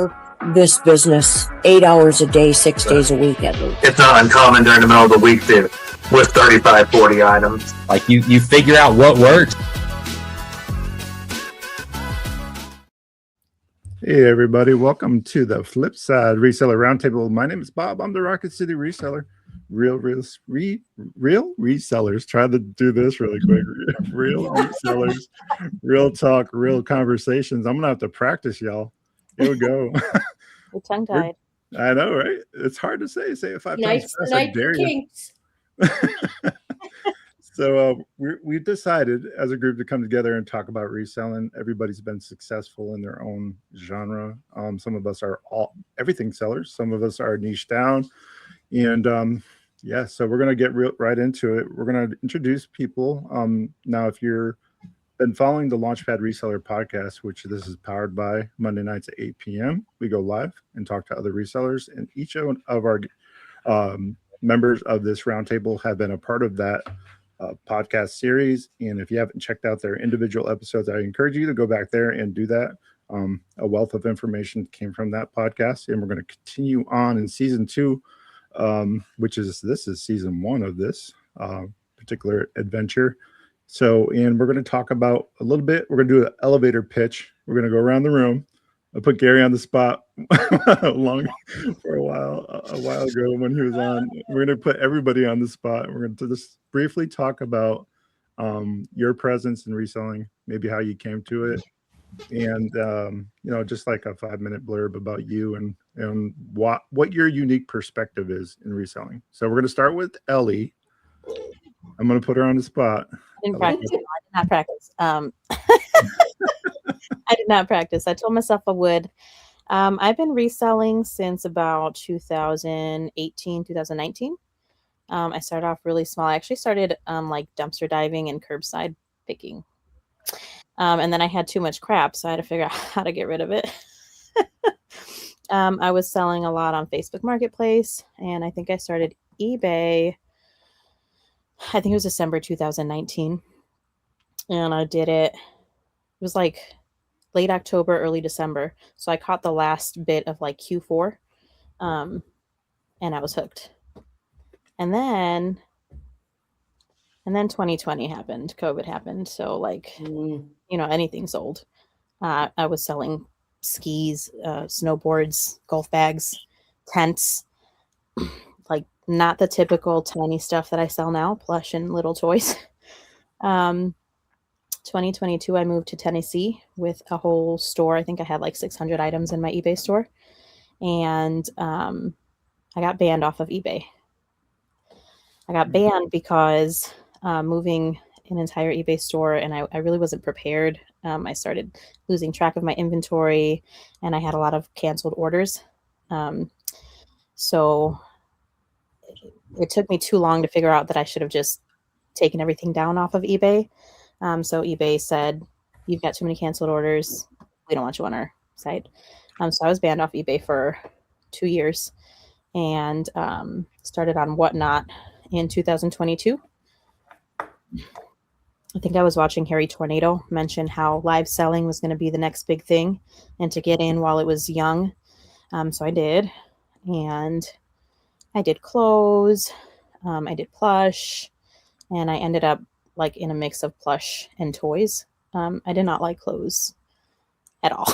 work this business 8 hours a day, 6 days a week at least. It's not uncommon during the middle of the week to with 35, 40 items. Like you figure out what works. Hey everybody, welcome to the FlipSide Reseller Roundtable. My name is Bob. I'm the Rocket City Reseller. Real resellers. Try to do this really quick. Real resellers, real talk, real conversations. I'm gonna have to practice, y'all. Here we go. We're tongue-tied. I know, right? It's hard to say. Say it 5 times Nice fast. night for kinks. So we've decided as a group to come together and talk about reselling. Everybody's been successful in their own genre. Some of us are everything sellers. Some of us are niche down. And yeah, so we're going to get right into it. We're going to introduce people. Now, if you've been following the Launchpad Reseller podcast, which this is powered by, Monday nights at 8 p.m., we go live and talk to other resellers. And each of our members of this roundtable have been a part of that podcast series. And if you haven't checked out their individual episodes, I encourage you to go back there and do that. A wealth of information came from that podcast, and we're going to continue on in season 2, this is season 1 of this particular adventure. So, and we're going to talk about a little bit. We're going to do an elevator pitch. We're going to go around the room. I put Gary on the spot for a while ago when he was on. We're going to put everybody on the spot. We're going to just briefly talk about your presence in reselling, maybe how you came to it, and just like a 5-minute blurb about you and what your unique perspective is in reselling. So we're going to start with Ellie. I'm going to put her on the spot. I did not practice. I did not practice. I told myself I would. I've been reselling since about 2018, 2019. I started off really small. I actually started like dumpster diving and curbside picking. And then I had too much crap, so I had to figure out how to get rid of it. I was selling a lot on Facebook Marketplace, and I think I started eBay. I think it was December 2019. And I did it. It was like late October, early December. So I caught the last bit of like Q4. And I was hooked. And then 2020 happened. COVID happened. So like, anything sold. I was selling skis, snowboards, golf bags, tents, like not the typical tiny stuff that I sell now, plush and little toys. 2022, I moved to Tennessee with a whole store. I think I had like 600 items in my eBay store. And I got banned off of eBay. I got banned because moving an entire eBay store, and I really wasn't prepared. I started losing track of my inventory, and I had a lot of canceled orders. So it took me too long to figure out that I should have just taken everything down off of eBay. So eBay said, you've got too many canceled orders. We don't want you on our site. So I was banned off eBay for 2 years and started on Whatnot in 2022. I think I was watching Harry Tornado mention how live selling was going to be the next big thing and to get in while it was young. So I did. And I did clothes. I did plush. And I ended up like in a mix of plush and toys. I did not like clothes at all.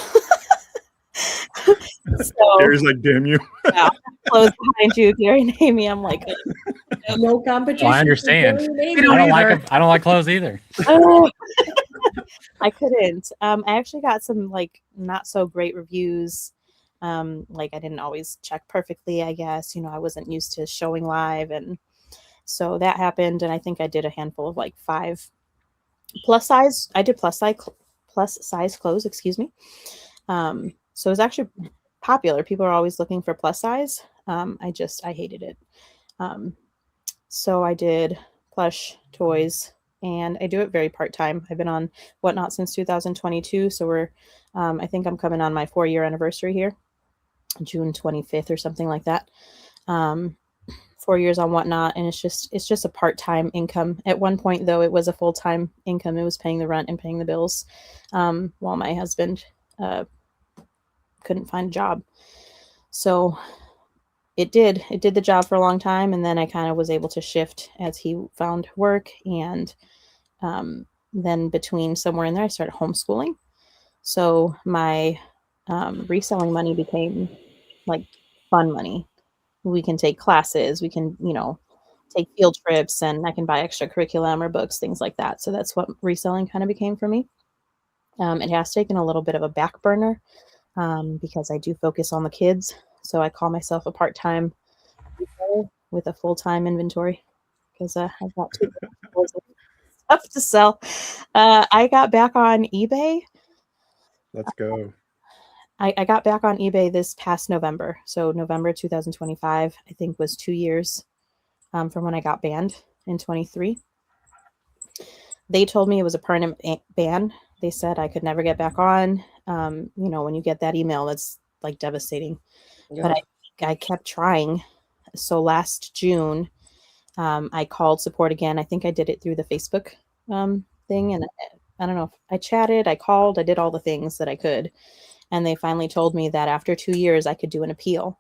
So, Gary's like, damn you. Yeah, clothes behind you, Gary and Amy. I'm like, No competition. Well, I understand. I don't like clothes either. I couldn't. I actually got some like not so great reviews. Like I didn't always check perfectly, I guess. I wasn't used to showing live, and so that happened. And I think I did a handful of like 5 plus size. I did plus size clothes, excuse me. So it was actually popular. People are always looking for plus size. I hated it. So I did plush toys, and I do it very part-time. I've been on Whatnot since 2022. So I think I'm coming on my 4-year anniversary here, June 25th or something like that. 4 years on Whatnot, and it's just a part-time income. At one point, though, it was a full-time income. It was paying the rent and paying the bills, while my husband couldn't find a job. So it did the job for a long time. And then I kind of was able to shift as he found work. And then between somewhere in there, I started homeschooling. So my reselling money became like fun money. We can take classes, we can, take field trips, and I can buy extra curriculum or books, things like that. So that's what reselling kind of became for me. It has taken a little bit of a back burner because I do focus on the kids. So I call myself a part-time reseller with a full-time inventory because I've got two stuff to sell. I got back on eBay. Let's go. I got back on eBay this past November. So November 2025, I think, was 2 years from when I got banned in 23. They told me it was a permanent ban. They said I could never get back on. When you get that email, that's like devastating. Yeah. But I kept trying. So last June, I called support again. I think I did it through the Facebook thing. And I don't know if I chatted, I called, I did all the things that I could. And they finally told me that after 2 years, I could do an appeal.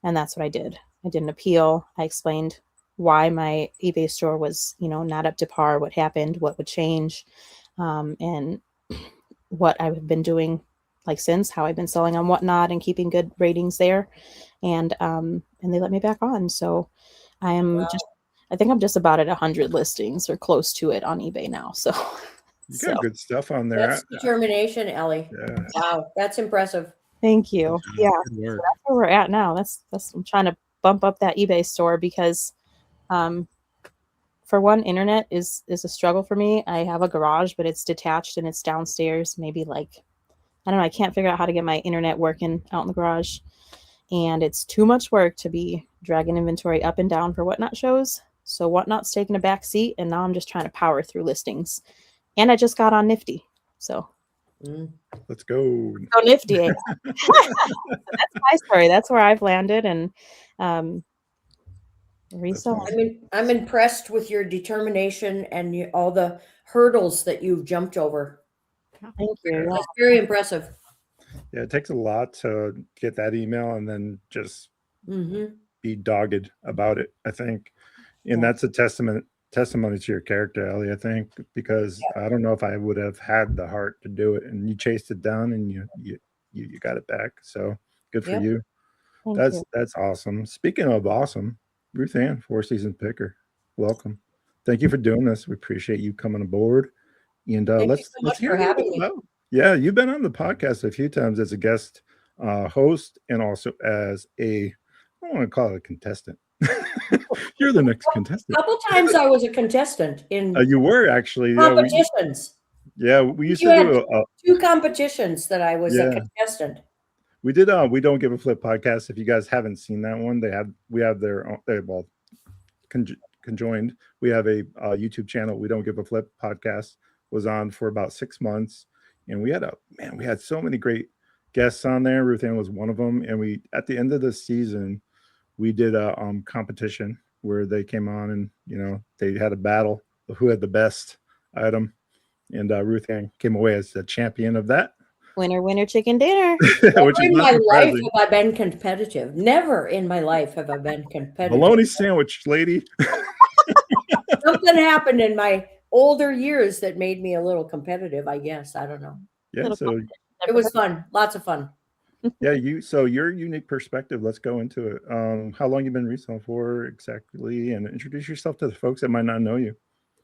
And that's what I did. I did an appeal. I explained why my eBay store was, not up to par, what happened, what would change, and what I've been doing since, how I've been selling on Whatnot and keeping good ratings there. And they let me back on. So I am I think I'm just about at 100 listings or close to it on eBay now. So you got good stuff on there. That's determination, Ellie. Yeah. Wow, that's impressive. Thank you. Yeah, so that's where we're at now. That's I'm trying to bump up that eBay store because, for one, internet is a struggle for me. I have a garage, but it's detached and it's downstairs. Maybe I don't know. I can't figure out how to get my internet working out in the garage, and it's too much work to be dragging inventory up and down for Whatnot shows. So Whatnot's taking a back seat, and now I'm just trying to power through listings. And I just got on Nifty, so let's go. Go Nifty. So that's my story. That's where I've landed, and reselling. I'm impressed with your determination and all the hurdles that you've jumped over. Thank you. That's very impressive. Yeah, it takes a lot to get that email and then just be dogged about it, I think. And that's a testimony to your character, Ellie, I think, because I don't know if I would have had the heart to do it. And you chased it down and you got it back. So good for you. That's awesome. Speaking of awesome, Ruth Ann, 4 Seasons Picker, welcome. Thank you for doing this. We appreciate you coming aboard. And let's hear having me. Yeah, you've been on the podcast a few times as a guest host and also as I don't want to call it a contestant. You're the next contestant. A couple times I was a contestant in you were actually competitions. We used to do 2 competitions that I was a contestant. We did We Don't Give a Flip podcast. If you guys haven't seen that one, we have their own, conjoined. We have a YouTube channel. We Don't Give a Flip podcast was on for about 6 months, and we had so many great guests on there. Ruth Ann was one of them, and we at the end of the season we did a competition where they came on and they had a battle of who had the best item, and Ruth Ann came away as the champion of that. Winner, chicken dinner. Never in my life have I been competitive. Never in my life have I been competitive. Bologna sandwich, lady. Something happened in my older years that made me a little competitive, I guess. I don't know. Yeah, so it was fun. Lots of fun. Yeah, so your unique perspective, let's go into it. How long you been reselling for exactly, and introduce yourself to the folks that might not know you.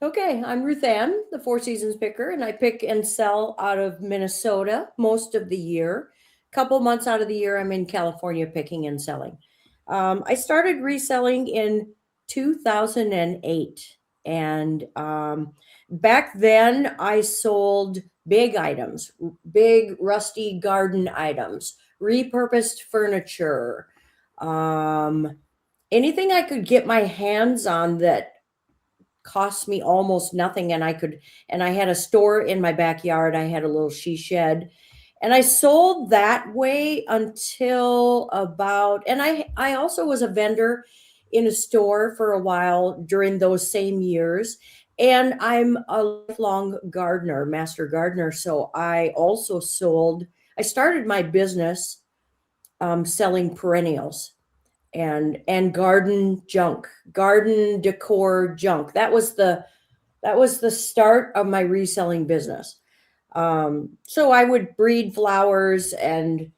Okay, I'm Ruth Ann, the 4 Seasons Picker, and I pick and sell out of Minnesota most of the year. A couple months out of the year, I'm in California picking and selling. I started reselling in 2008, and back then I sold big items, big rusty garden items, repurposed furniture, anything I could get my hands on that cost me almost nothing. And I had a store in my backyard. I had a little she shed, and I sold that way until and I also was a vendor in a store for a while during those same years. And I'm a lifelong gardener, master gardener. So I also I started my business selling perennials and garden junk, garden decor junk. That was the start of my reselling business. So I would breed flowers and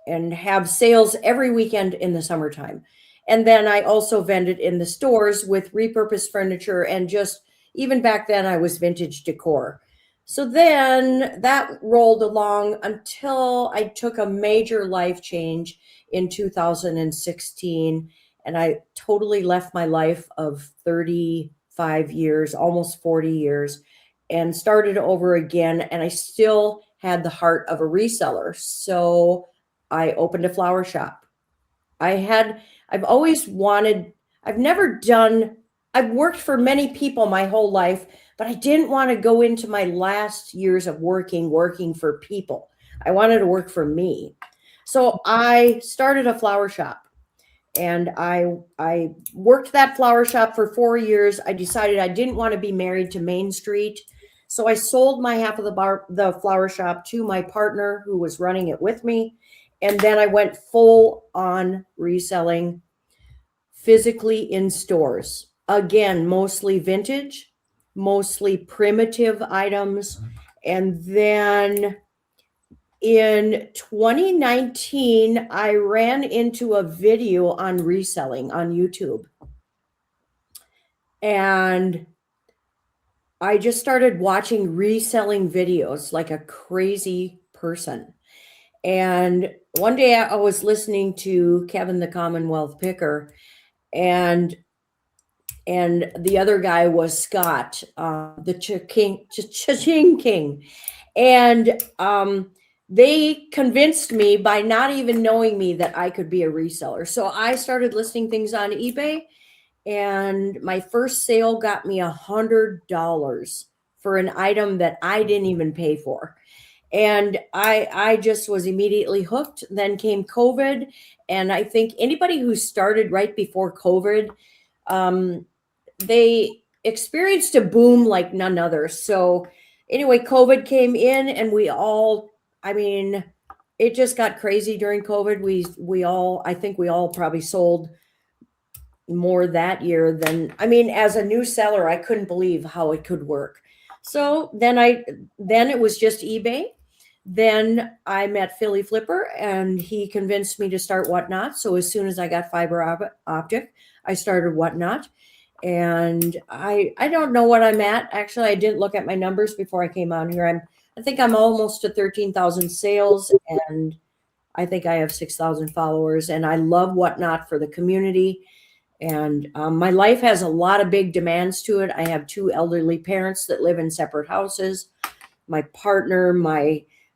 have sales every weekend in the summertime. And then I also vended in the stores with repurposed furniture, and just even back then I was vintage decor. So then that rolled along until I took a major life change in 2016, and I totally left my life of 35 years, almost 40 years, and started over again. And I still had the heart of a reseller. So I opened a flower shop. I've always wanted, I've worked for many people my whole life, but I didn't want to go into my last years of working for people. I wanted to work for me. So I started a flower shop, and I worked that flower shop for 4 years. I decided I didn't want to be married to Main Street. So I sold my half of the flower shop to my partner who was running it with me. And then I went full on reselling physically in stores. Again, mostly vintage, mostly primitive items. And then in 2019, I ran into a video on reselling on YouTube. And I just started watching reselling videos like a crazy person. And one day I was listening to Kevin the Commonwealth Picker, and the other guy was Scott, the Cha-Ching King. And they convinced me by not even knowing me that I could be a reseller. So I started listing things on eBay, and my first sale got me $100 for an item that I didn't even pay for. And I just was immediately hooked. Then came COVID. And I think anybody who started right before COVID, they experienced a boom like none other. So anyway, COVID came in, and it just got crazy during COVID. I think we all probably sold more that year than, as a new seller, I couldn't believe how it could work. So then it was just eBay. Then I met Philly Flipper, and he convinced me to start Whatnot. So as soon as I got fiber optic, I started Whatnot. And I don't know what I'm at. Actually, I didn't look at my numbers before I came on here. I think I'm almost to 13,000 sales, and I think I have 6,000 followers. And I love Whatnot for the community. And my life has a lot of big demands to it. I have 2 elderly parents that live in separate houses. My partner,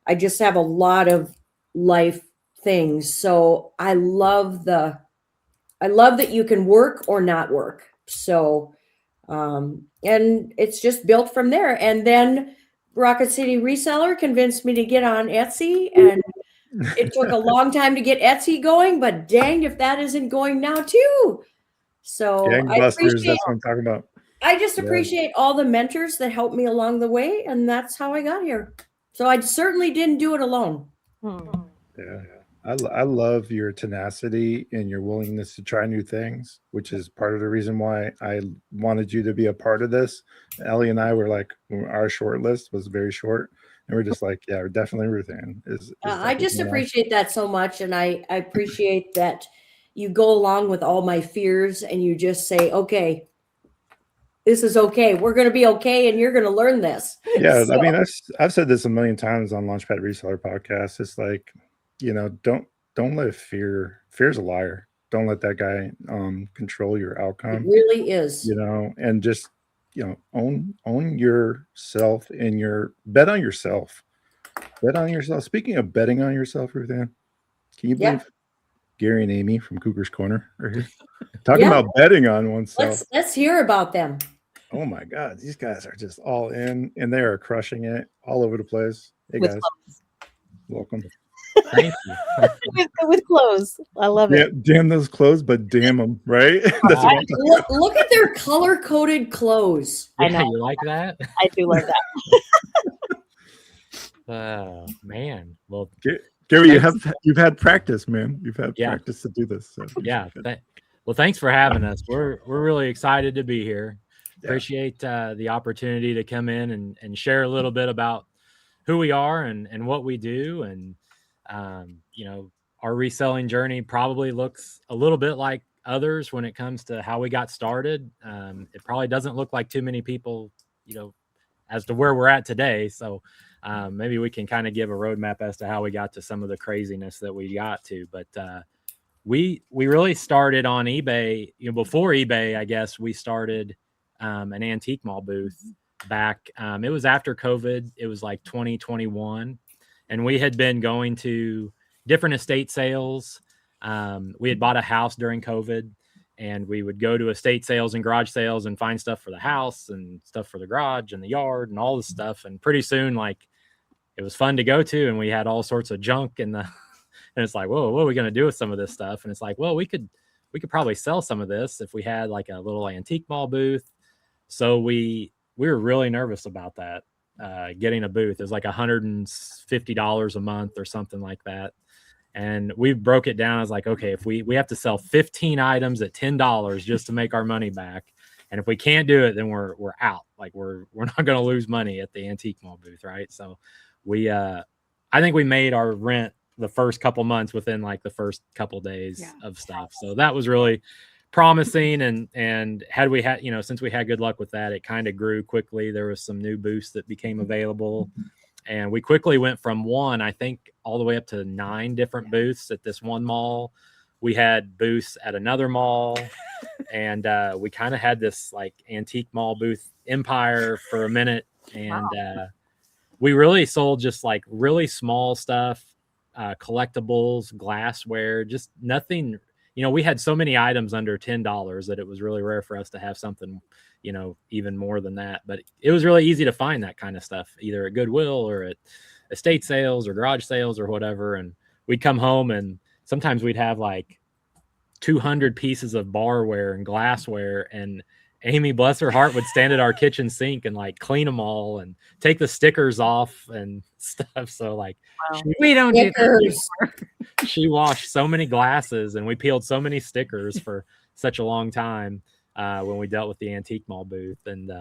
I just have a lot of life things. So I love that you can work or not work. So, and it's just built from there. And then Rocket City Reseller convinced me to get on Etsy, and it took a long time to get Etsy going, but dang if that isn't going now too. So gangbusters, that's what I'm talking about. I just appreciate all the mentors that helped me along the way, and that's how I got here. So I certainly didn't do it alone. Yeah. I love your tenacity and your willingness to try new things, which is part of the reason why I wanted you to be a part of this. Ellie and I were like, our short list was very short, and we're just like, yeah, we're definitely Ruth Ann. I just appreciate that so much, and I appreciate that you go along with all my fears, and you just say, okay, this is okay. We're going to be okay, and you're going to learn this. Yeah, so. I've said this a million times on Launchpad Reseller podcast. It's like, don't let fear's a liar. Don't let that guy control your outcome. It really is. And just own yourself, and bet on yourself. Bet on yourself. Speaking of betting on yourself, Ruth Ann, can you believe Gary and Amy from Cougar's Corner are here talking about betting on oneself? Let's hear about them. Oh my God, these guys are just all in, and they are crushing it all over the place. Hey guys, welcome. Thank you. with clothes. I love it. Damn those clothes, but damn them, right? Look at their color-coded clothes. I know. You like that? I do like that. Man. Well, Gary, you've had practice, man. You've had practice to do this. So Yeah. Well, thanks for having us. We're really excited to be here. Appreciate the opportunity to come in and share a little bit about who we are and what we do. And, our reselling journey probably looks a little bit like others when it comes to how we got started. It probably doesn't look like too many people, as to where we're at today. So maybe we can kind of give a roadmap as to how we got to some of the craziness that we got to. But we really started on eBay, before eBay, I guess we started an antique mall booth back. It was after COVID. It was like 2021. And we had been going to different estate sales. We had bought a house during COVID, and we would go to estate sales and garage sales and find stuff for the house and stuff for the garage and the yard and all this stuff. And pretty soon, like, it was fun to go to, and we had all sorts of junk and it's like, whoa, what are we going to do with some of this stuff? And it's like, well, we could probably sell some of this if we had like a little antique mall booth. So we were really nervous about that, getting a booth. It was like $150 a month or something like that. And we broke it down as like, okay, if we have to sell 15 items at $10 just to make our money back. And if we can't do it, then we're out. Like we're not going to lose money at the antique mall booth. Right. So I think we made our rent the first couple months within like the first couple days of stuff. So that was really promising. And had we had, since we had good luck with that, it kind of grew quickly. There was some new booths that became available. And we quickly went from one, I think, all the way up to 9 different booths at this one mall. We had booths at another mall. And we kind of had this like antique mall booth empire for a minute. And we really sold just like really small stuff, collectibles, glassware, just nothing. We had so many items under $10 that it was really rare for us to have something, even more than that. But it was really easy to find that kind of stuff, either at Goodwill or at estate sales or garage sales or whatever. And we'd come home and sometimes we'd have like 200 pieces of barware and glassware, and Amy, bless her heart, would stand at our kitchen sink and like clean them all and take the stickers off and stuff. So like, we don't do that. She washed so many glasses and we peeled so many stickers for such a long time when we dealt with the antique mall booth. And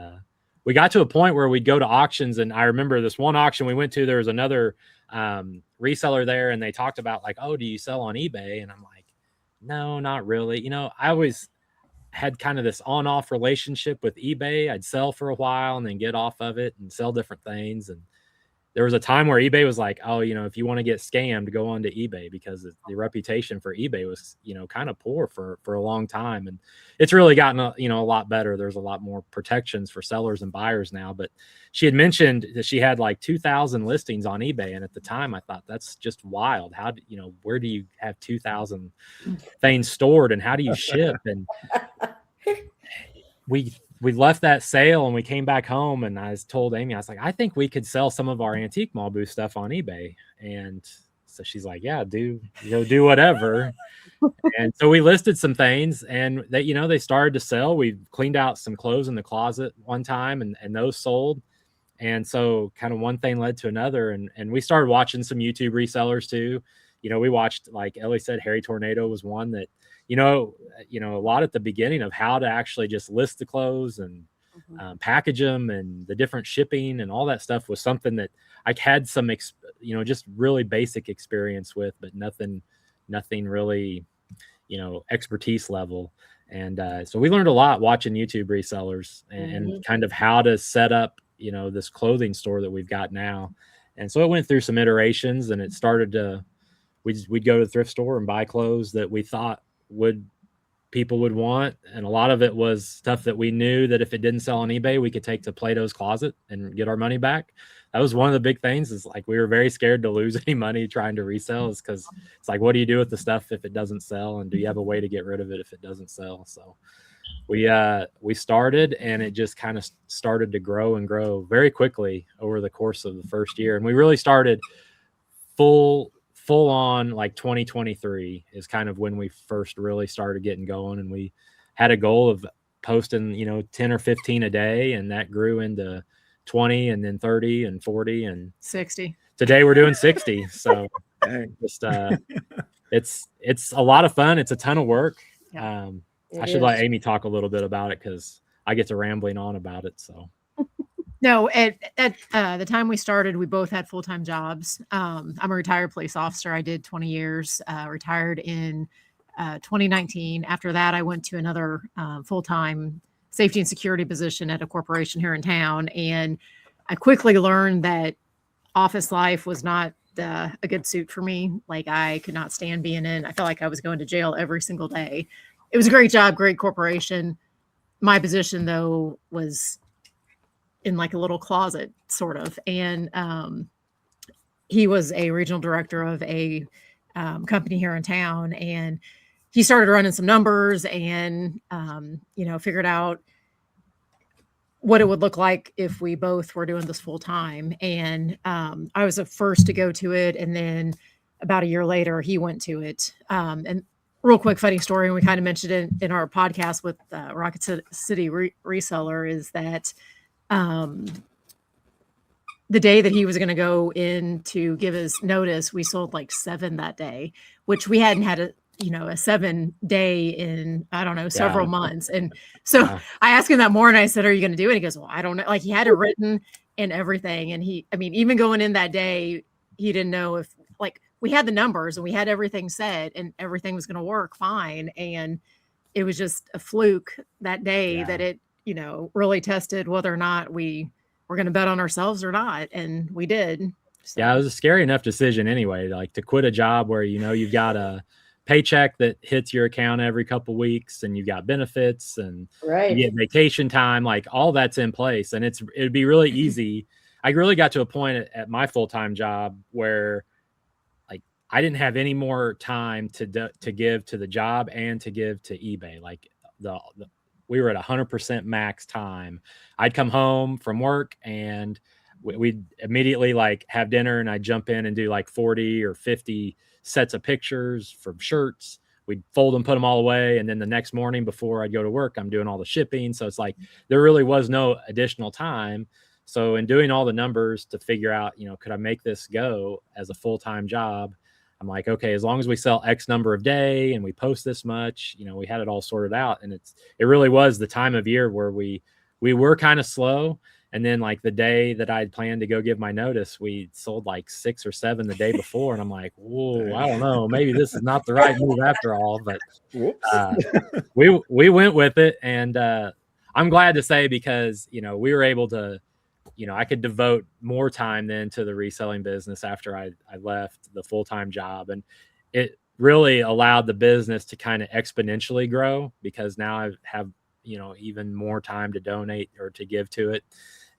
we got to a point where we'd go to auctions. And I remember this one auction we went to, there was another reseller there, and they talked about like, oh, do you sell on eBay? And I'm like, no, not really. I always had kind of this on-off relationship with eBay. I'd sell for a while and then get off of it and sell different things. And there was a time where eBay was like, oh, if you want to get scammed, go on to eBay, because the reputation for eBay was, kind of poor for a long time. And it's really gotten, a lot better. There's a lot more protections for sellers and buyers now. But she had mentioned that she had like 2,000 listings on eBay. And at the time I thought, that's just wild. How do where do you have 2,000 things stored, and how do you ship? And we left that sale and we came back home, and I told Amy, I was like, I think we could sell some of our antique mall booth stuff on eBay. And so she's like, yeah, do whatever. And so we listed some things, and they started to sell. We cleaned out some clothes in the closet one time, and those sold. And so kind of one thing led to another. And we started watching some YouTube resellers too. We watched, like Ellie said, Harry Tornado was one that, a lot at the beginning of how to actually just list the clothes and package them, and the different shipping and all that stuff was something that I had some, just really basic experience with, but nothing really, expertise level. And so we learned a lot watching YouTube resellers and kind of how to set up, this clothing store that we've got now. And so it went through some iterations, and it started to, we'd go to the thrift store and buy clothes that we thought people would want. And a lot of it was stuff that we knew that if it didn't sell on eBay, we could take to Plato's Closet and get our money back. That was one of the big things, is like, we were very scared to lose any money trying to resell, is because it's like, what do you do with the stuff if it doesn't sell? And do you have a way to get rid of it if it doesn't sell? So we started, and it just kind of started to grow and grow very quickly over the course of the first year. And we really started full on, like 2023 is kind of when we first really started getting going. And we had a goal of posting, 10 or 15 a day. And that grew into 20, and then 30 and 40 and 60. Today we're doing 60. So Dang. Just it's a lot of fun. It's a ton of work. Yeah. I should let Amy talk a little bit about it because I get to rambling on about it. So No, at the time we started, we both had full-time jobs. I'm a retired police officer. I did 20 years, retired in 2019. After that, I went to another full-time safety and security position at a corporation here in town. And I quickly learned that office life was not a good suit for me. Like, I could not stand being in. I felt like I was going to jail every single day. It was a great job, great corporation. My position, though, was in like a little closet, sort of. And he was a regional director of a company here in town. And he started running some numbers and, figured out what it would look like if we both were doing this full time. And I was the first to go to it. And then about a year later, he went to it. And real quick, funny story, and we kind of mentioned it in our podcast with Rocket City Reseller, is that the day that he was going to go in to give his notice, we sold like 7 that day, which we hadn't had a 7-day in, I don't know, several months. And so I asked him that morning, I said, "Are you going to do it?" He goes, "Well, I don't know." Like, he had it written and everything. And even going in that day, he didn't know if, like, we had the numbers and we had everything set and everything was going to work fine. And it was just a fluke that day that it, really tested whether or not we were going to bet on ourselves or not. And we did. So. Yeah, it was a scary enough decision anyway, like to quit a job where, you've got a paycheck that hits your account every couple of weeks and you've got benefits and you get vacation time, like all that's in place. And it'd be really easy. I really got to a point at my full-time job where like I didn't have any more time to give to the job and to give to eBay. Like we were at 100% max time. I'd come home from work and we'd immediately like have dinner and I'd jump in and do like 40 or 50 sets of pictures from shirts. We'd fold them, put them all away. And then the next morning before I'd go to work, I'm doing all the shipping. So it's like, there really was no additional time. So in doing all the numbers to figure out, could I make this go as a full-time job? I'm like, okay, as long as we sell X number of day and we post this much, we had it all sorted out. And it really was the time of year where we were kind of slow. And then like the day that I'd planned to go give my notice, we sold like 6 or 7 the day before. And I'm like, whoa, I don't know, maybe this is not the right move after all, but we went with it. And I'm glad to say, because, we were able to, I could devote more time then to the reselling business after I left the full-time job. And it really allowed the business to kind of exponentially grow because now I have, even more time to donate or to give to it.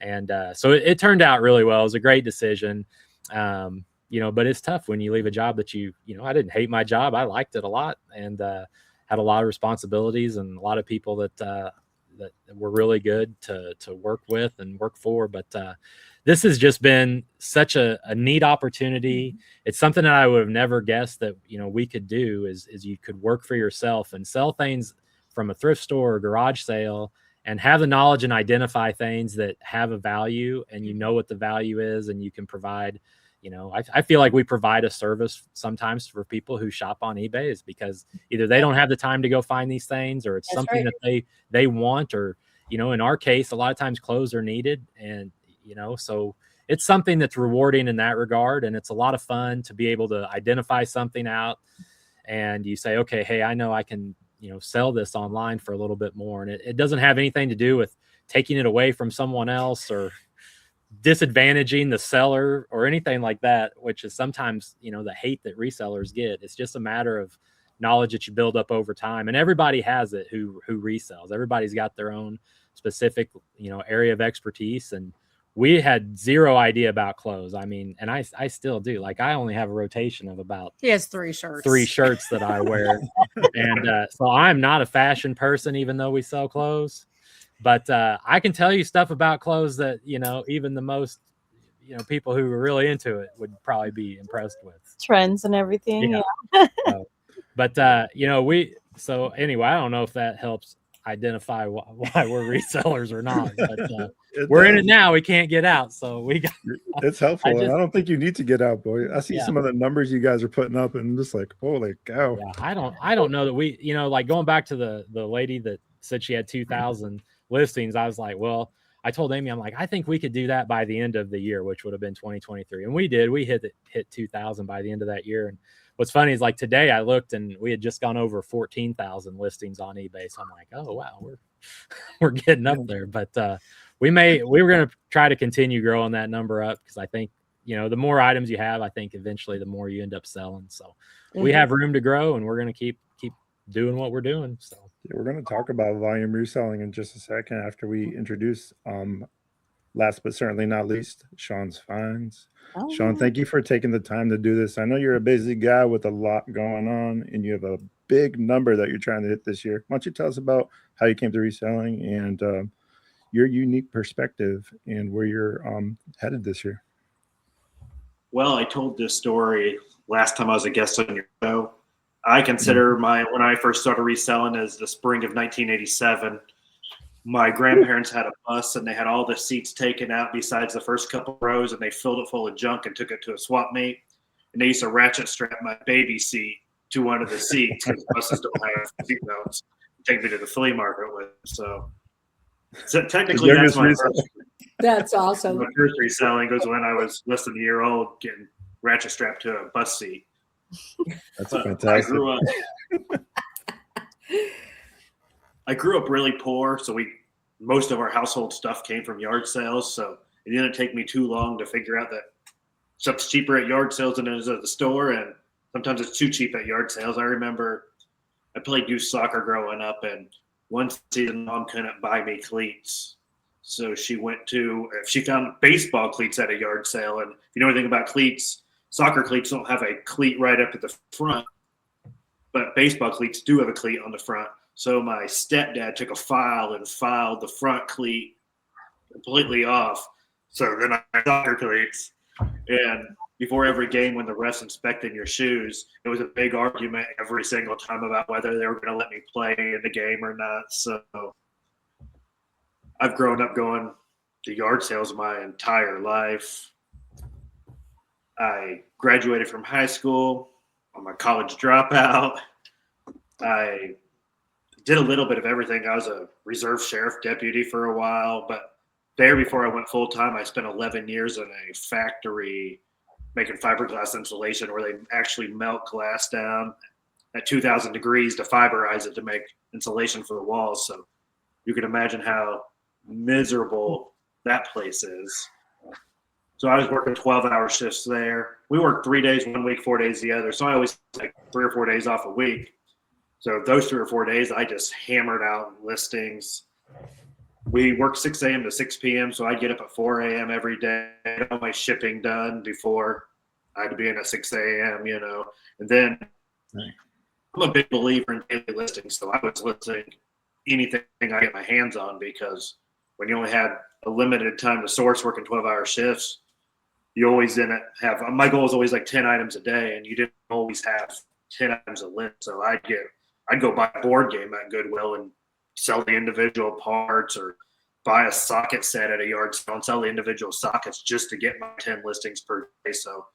And so it turned out really well. It was a great decision. But it's tough when you leave a job that I didn't hate my job. I liked it a lot and had a lot of responsibilities and a lot of people that were really good to work with and work for. But this has just been such a neat opportunity. It's something that I would have never guessed that, we could do is you could work for yourself and sell things from a thrift store or garage sale and have the knowledge and identify things that have a value and what the value is and you can provide. I feel like we provide a service sometimes for people who shop on eBay is because either they don't have the time to go find these things or it's something that they want or, in our case, a lot of times clothes are needed. And, so it's something that's rewarding in that regard. And it's a lot of fun to be able to identify something out and you say, okay, hey, I know I can, sell this online for a little bit more. And it doesn't have anything to do with taking it away from someone else or disadvantaging the seller or anything like that, which is sometimes, the hate that resellers get. It's just a matter of knowledge that you build up over time. And everybody has it who resells. Everybody's got their own specific, area of expertise. And we had zero idea about clothes. I mean, and I still do. Like, I only have a rotation of about he has 3 shirts. 3 shirts that I wear. And so I'm not a fashion person, even though we sell clothes. But I can tell you stuff about clothes that, even the most, people who are really into it would probably be impressed with. Trends and everything. Yeah. So anyway, I don't know if that helps identify why we're resellers or not. But It we're in does. it now. We can't get out, so we got. It's helpful. just- and I don't think you need to get out, boy. I see Yeah. some of the numbers you guys are putting up, and I'm just like, holy cow. Yeah, I don't know that we, like going back to the lady that said she had 2,000 listings. I was like, well, I told Amy, I'm like, I think we could do that by the end of the year, which would have been 2023, and we did. We hit 2,000 by the end of that year. And what's funny is like today I looked and we had just gone over 14,000 listings on eBay. So I'm like, oh wow, we're getting up there. But we were going to try to continue growing that number up, because I think the more items you have, I think eventually the more you end up selling. So we have room to grow, and we're going to keep doing what we're doing. So Yeah, we're going to talk about volume reselling in just a second after we introduce, last but certainly not least, Sean's Finds. Oh, Sean, thank you for taking the time to do this. I know you're a busy guy with a lot going on, and you have a big number that you're trying to hit this year. Why don't you tell us about how you came to reselling and your unique perspective and where you're headed this year? Well, I told this story last time I was a guest on your show. I consider when I first started reselling as the spring of 1987. My grandparents had a bus, and they had all the seats taken out besides the first couple rows, and they filled it full of junk and took it to a swap meet. And they used to ratchet strap my baby seat to one of the seats, because buses don't have seat belts, take me to the flea market with. So technically, that's my first. That's awesome. My first reselling was when I was less than a year old, getting ratchet strapped to a bus seat. That's But fantastic. I grew up really poor, so most of our household stuff came from yard sales. So it didn't take me too long to figure out that stuff's cheaper at yard sales than it is at the store, and sometimes it's too cheap at yard sales. I remember I played youth soccer growing up, and one season Mom couldn't buy me cleats. So she found baseball cleats at a yard sale. And if you know anything about cleats, soccer cleats don't have a cleat right up at the front, but baseball cleats do have a cleat on the front. So my stepdad took a file and filed the front cleat completely off. So then I had soccer cleats. And before every game, when the refs inspected your shoes, it was a big argument every single time about whether they were going to let me play in the game or not. So I've grown up going to yard sales my entire life. I graduated from high school. I'm a college dropout. I did a little bit of everything. I was a reserve sheriff deputy for a while, but there before I went full time, I spent 11 years in a factory making fiberglass insulation, where they actually melt glass down at 2,000 degrees to fiberize it to make insulation for the walls. So you can imagine how miserable that place is. So I was working 12-hour shifts there. We worked 3 days 1 week, 4 days the other. So I always take 3 or 4 days off a week. So those 3 or 4 days, I just hammered out listings. We worked 6 a.m. to 6 p.m. So I'd get up at 4 a.m. every day, get all my shipping done before I had to be in at 6 a.m., And then I'm a big believer in daily listings. So I was listing anything I get my hands on, because when you only had a limited time to source working 12-hour shifts, you always didn't have, my goal was always like 10 items a day, and you didn't always have 10 items a list. So I'd go buy a board game at Goodwill and sell the individual parts, or buy a socket set at a yard sale and sell the individual sockets just to get my 10 listings per day. So,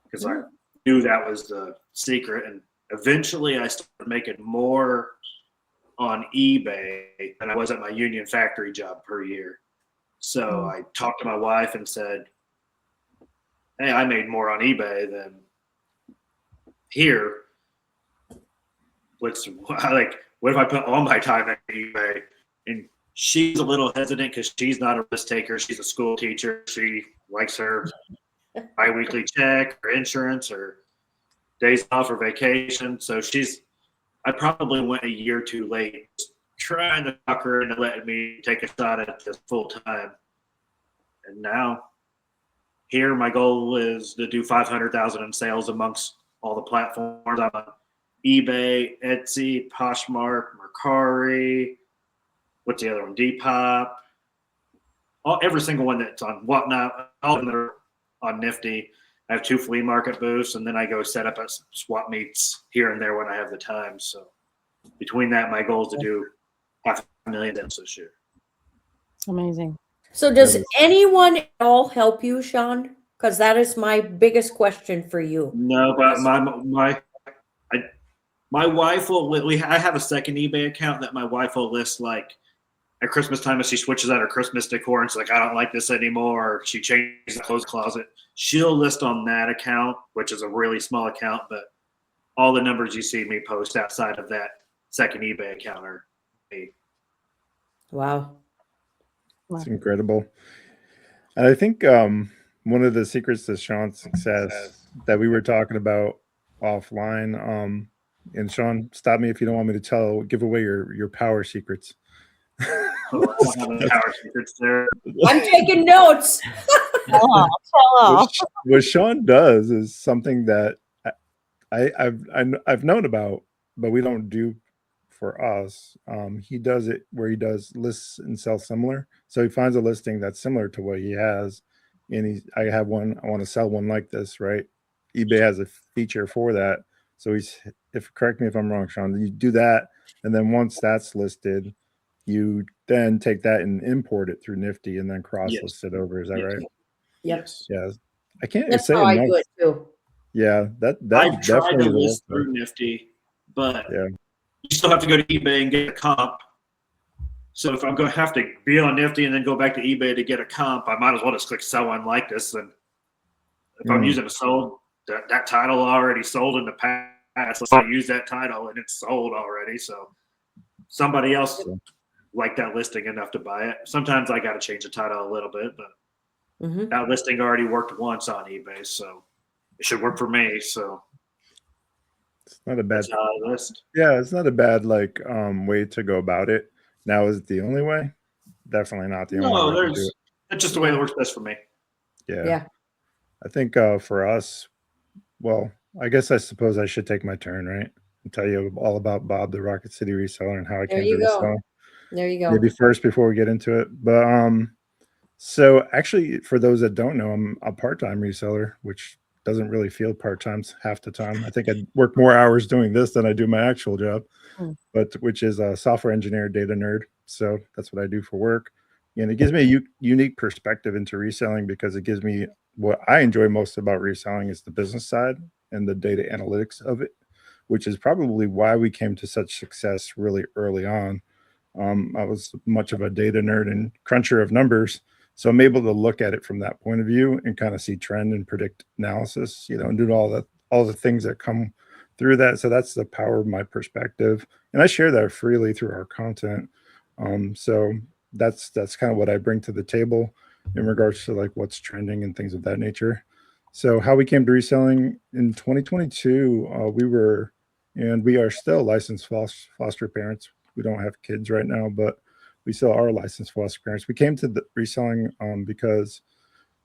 because I knew that was the secret. And eventually I started making more on eBay than I was at my union factory job per year. So I talked to my wife and said, hey, I made more on eBay than here. What if I put all my time at eBay? And she's a little hesitant because she's not a risk taker. She's a school teacher. She likes her bi-weekly check or insurance or days off or vacation. So I probably went a year too late trying to talk her into letting me take a shot at this full time. And now here my goal is to do 500,000 in sales amongst all the platforms. I'm on eBay, Etsy, Poshmark, Mercari. What's the other one? Depop. Every single one that's on Whatnot. All of them are on Nifty. I have 2 flea market booths, and then I go set up at swap meets here and there when I have the time. So between that, my goal is to do $500,000 this year. Amazing. So does anyone at all help you, Sean? Because that is my biggest question for you. No, but my wife will. I have a second eBay account that my wife will list like at Christmas time if she switches out her Christmas decor and she's like, I don't like this anymore. Or she changes the clothes closet. She'll list on that account, which is a really small account, but all the numbers you see me post outside of that second eBay account are me. Wow. It's incredible. And I think one of the secrets to Sean's success that we were talking about offline, and Sean, stop me if you don't want me to give away your power secrets. Power secrets there. I'm taking notes. What Sean does is something that I've known about, but we don't do for us. He does it where he does lists and sell similar. So he finds a listing that's similar to what he has, and I have one. I want to sell one like this, right? eBay has a feature for that. So correct me if I'm wrong, Sean. You do that, and then once that's listed, you then take that and import it through Nifty, and then cross-list it over. Is that right? Yes. Yeah. I can't That's say how I enough. do it too. Yeah, that I've tried definitely to is list a work. through Nifty, but Yeah. you still have to go to eBay and get a comp. So if I'm going to have to be on Nifty and then go back to eBay to get a comp, I might as well just click sell one like this. And if I'm using a sold, that title already sold in the past. Let's say I use that title and it's sold already. So somebody else liked that listing enough to buy it. Sometimes I got to change the title a little bit, but that listing already worked once on eBay, so it should work for me. So it's not a bad list. Yeah, it's not a bad way to go about it. Now, is it the only way? Definitely not the only way to do it. That's just the way it works best for me. Yeah. I think for us, well, I suppose I should take my turn, right? And tell you all about Bob, the Rocket City reseller, and how I came to resell. There you go. Maybe first before we get into it. But so actually, for those that don't know, I'm a part-time reseller, which doesn't really feel part-time half the time. I think I work more hours doing this than I do my actual job, but which is a software engineer, data nerd. So that's what I do for work. And it gives me a unique perspective into reselling because it gives me what I enjoy most about reselling is the business side and the data analytics of it, which is probably why we came to such success really early on. I was much of a data nerd and cruncher of numbers. So I'm able to look at it from that point of view and kind of see trend and predict analysis, and do all the things that come through that. So that's the power of my perspective. And I share that freely through our content. So that's kind of what I bring to the table in regards to like what's trending and things of that nature. So how we came to reselling in 2022, we are still licensed foster parents. We don't have kids right now, but we still are licensed foster parents. We came to the reselling because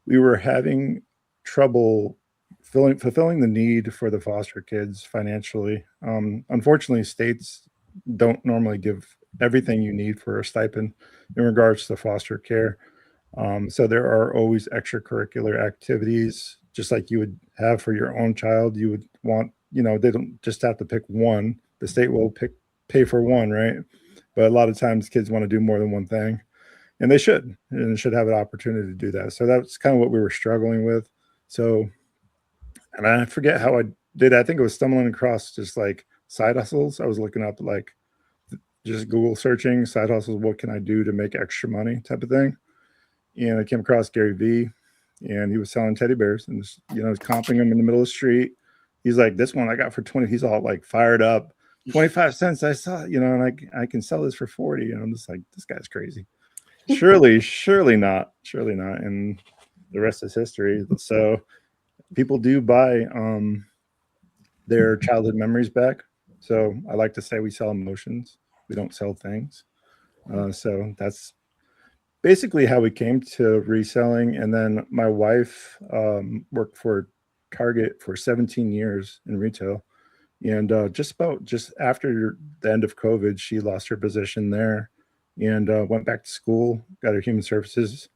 we were having trouble fulfilling the need for the foster kids financially. Unfortunately, states don't normally give everything you need for a stipend in regards to foster care. So there are always extracurricular activities, just like you would have for your own child. You would want, they don't just have to pick one. The state will pay for one, right? But a lot of times kids want to do more than one thing, and they should have an opportunity to do that. So that's kind of what we were struggling with. So, and I forget how I did. I think it was stumbling across just like side hustles. I was looking up like just Google searching side hustles. What can I do to make extra money type of thing? And I came across Gary Vee, and he was selling teddy bears and just, comping them in the middle of the street. He's like, this one I got for 20. He's all like fired up. 25 cents I saw, and I can sell this for 40. And I'm just like, this guy's crazy. Surely not. And the rest is history. So people do buy their childhood memories back. So I like to say we sell emotions. We don't sell things. So that's basically how we came to reselling. And then my wife worked for Target for 17 years in retail. And just after the end of COVID, she lost her position there and went back to school, got her human services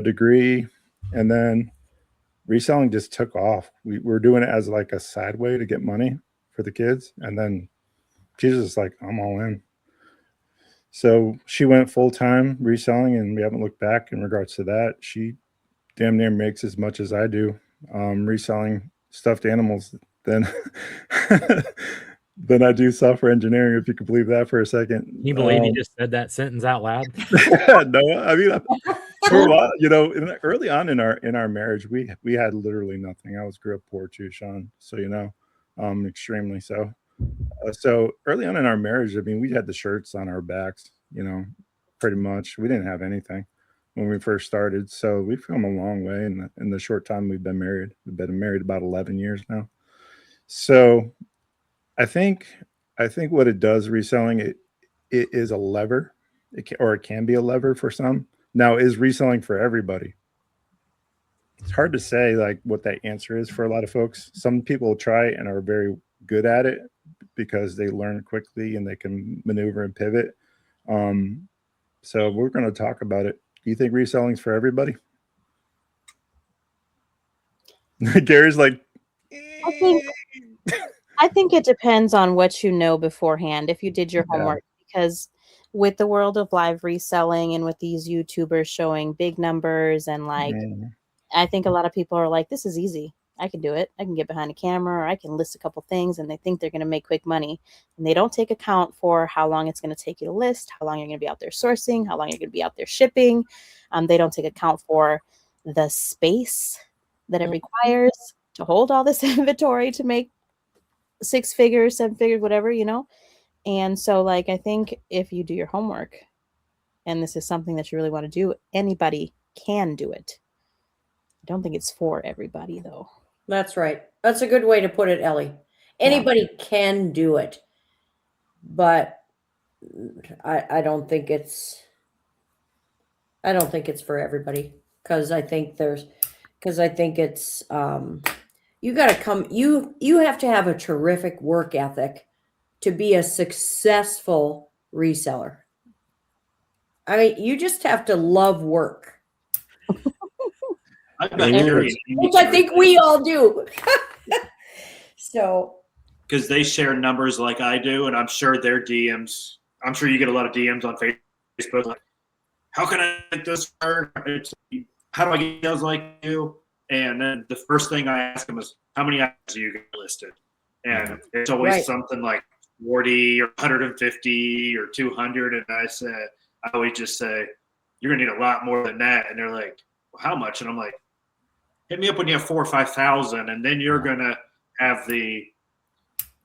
degree. And then reselling just took off. We were doing it as like a side way to get money for the kids. And then she's just like, I'm all in. So she went full time reselling, and we haven't looked back in regards to that. She damn near makes as much as I do reselling stuffed animals than than I do software engineering, if you could believe that for a second. Can you believe you just said that sentence out loud? No, I mean, for a while, you know, early on in our marriage, we had literally nothing. I grew up poor too, Sean. So you know, extremely so. So early on in our marriage, I mean, we had the shirts on our backs, you know, pretty much. We didn't have anything when we first started. So we've come a long way in the short time we've been married. We've been married about 11 years now. So I think what it does, reselling, it is a lever, or it can be a lever for some. Now, is reselling for everybody? It's hard to say like what that answer is for a lot of folks. Some people try and are very good at it because they learn quickly and they can maneuver and pivot. So we're going to talk about it. Do you think reselling's for everybody? Gary's like, I think it depends on what you know beforehand, if you did your homework, because with the world of live reselling and with these YouTubers showing big numbers and like, I think a lot of people are like, this is easy. I can do it. I can get behind a camera, or I can list a couple things, and they think they're going to make quick money. And they don't take account for how long it's going to take you to list, how long you're going to be out there sourcing, how long you're going to be out there shipping. They don't take account for the space that it requires to hold all this inventory to make 6 figures, 7 figures, whatever, you know? And so like, I think if you do your homework and this is something that you really want to do, anybody can do it. I don't think it's for everybody though. That's right. That's a good way to put it, Ellie. Anybody can do it, but I don't think it's for everybody, because I think it's you got to come, you have to have a terrific work ethic to be a successful reseller. I mean, you just have to love work. Which I think we all do. So, because they share numbers like I do, and I'm sure their DMs. I'm sure you get a lot of DMs on Facebook. Like, how can I make this work? How do I get deals like you? And then the first thing I ask them is, how many items do you get listed? And it's always something like 40 or 150 or 200. And I always just say, you're gonna need a lot more than that. And they're like, well, how much? And I'm like, hit me up when you have 4,000 or 5,000, and then you're gonna have the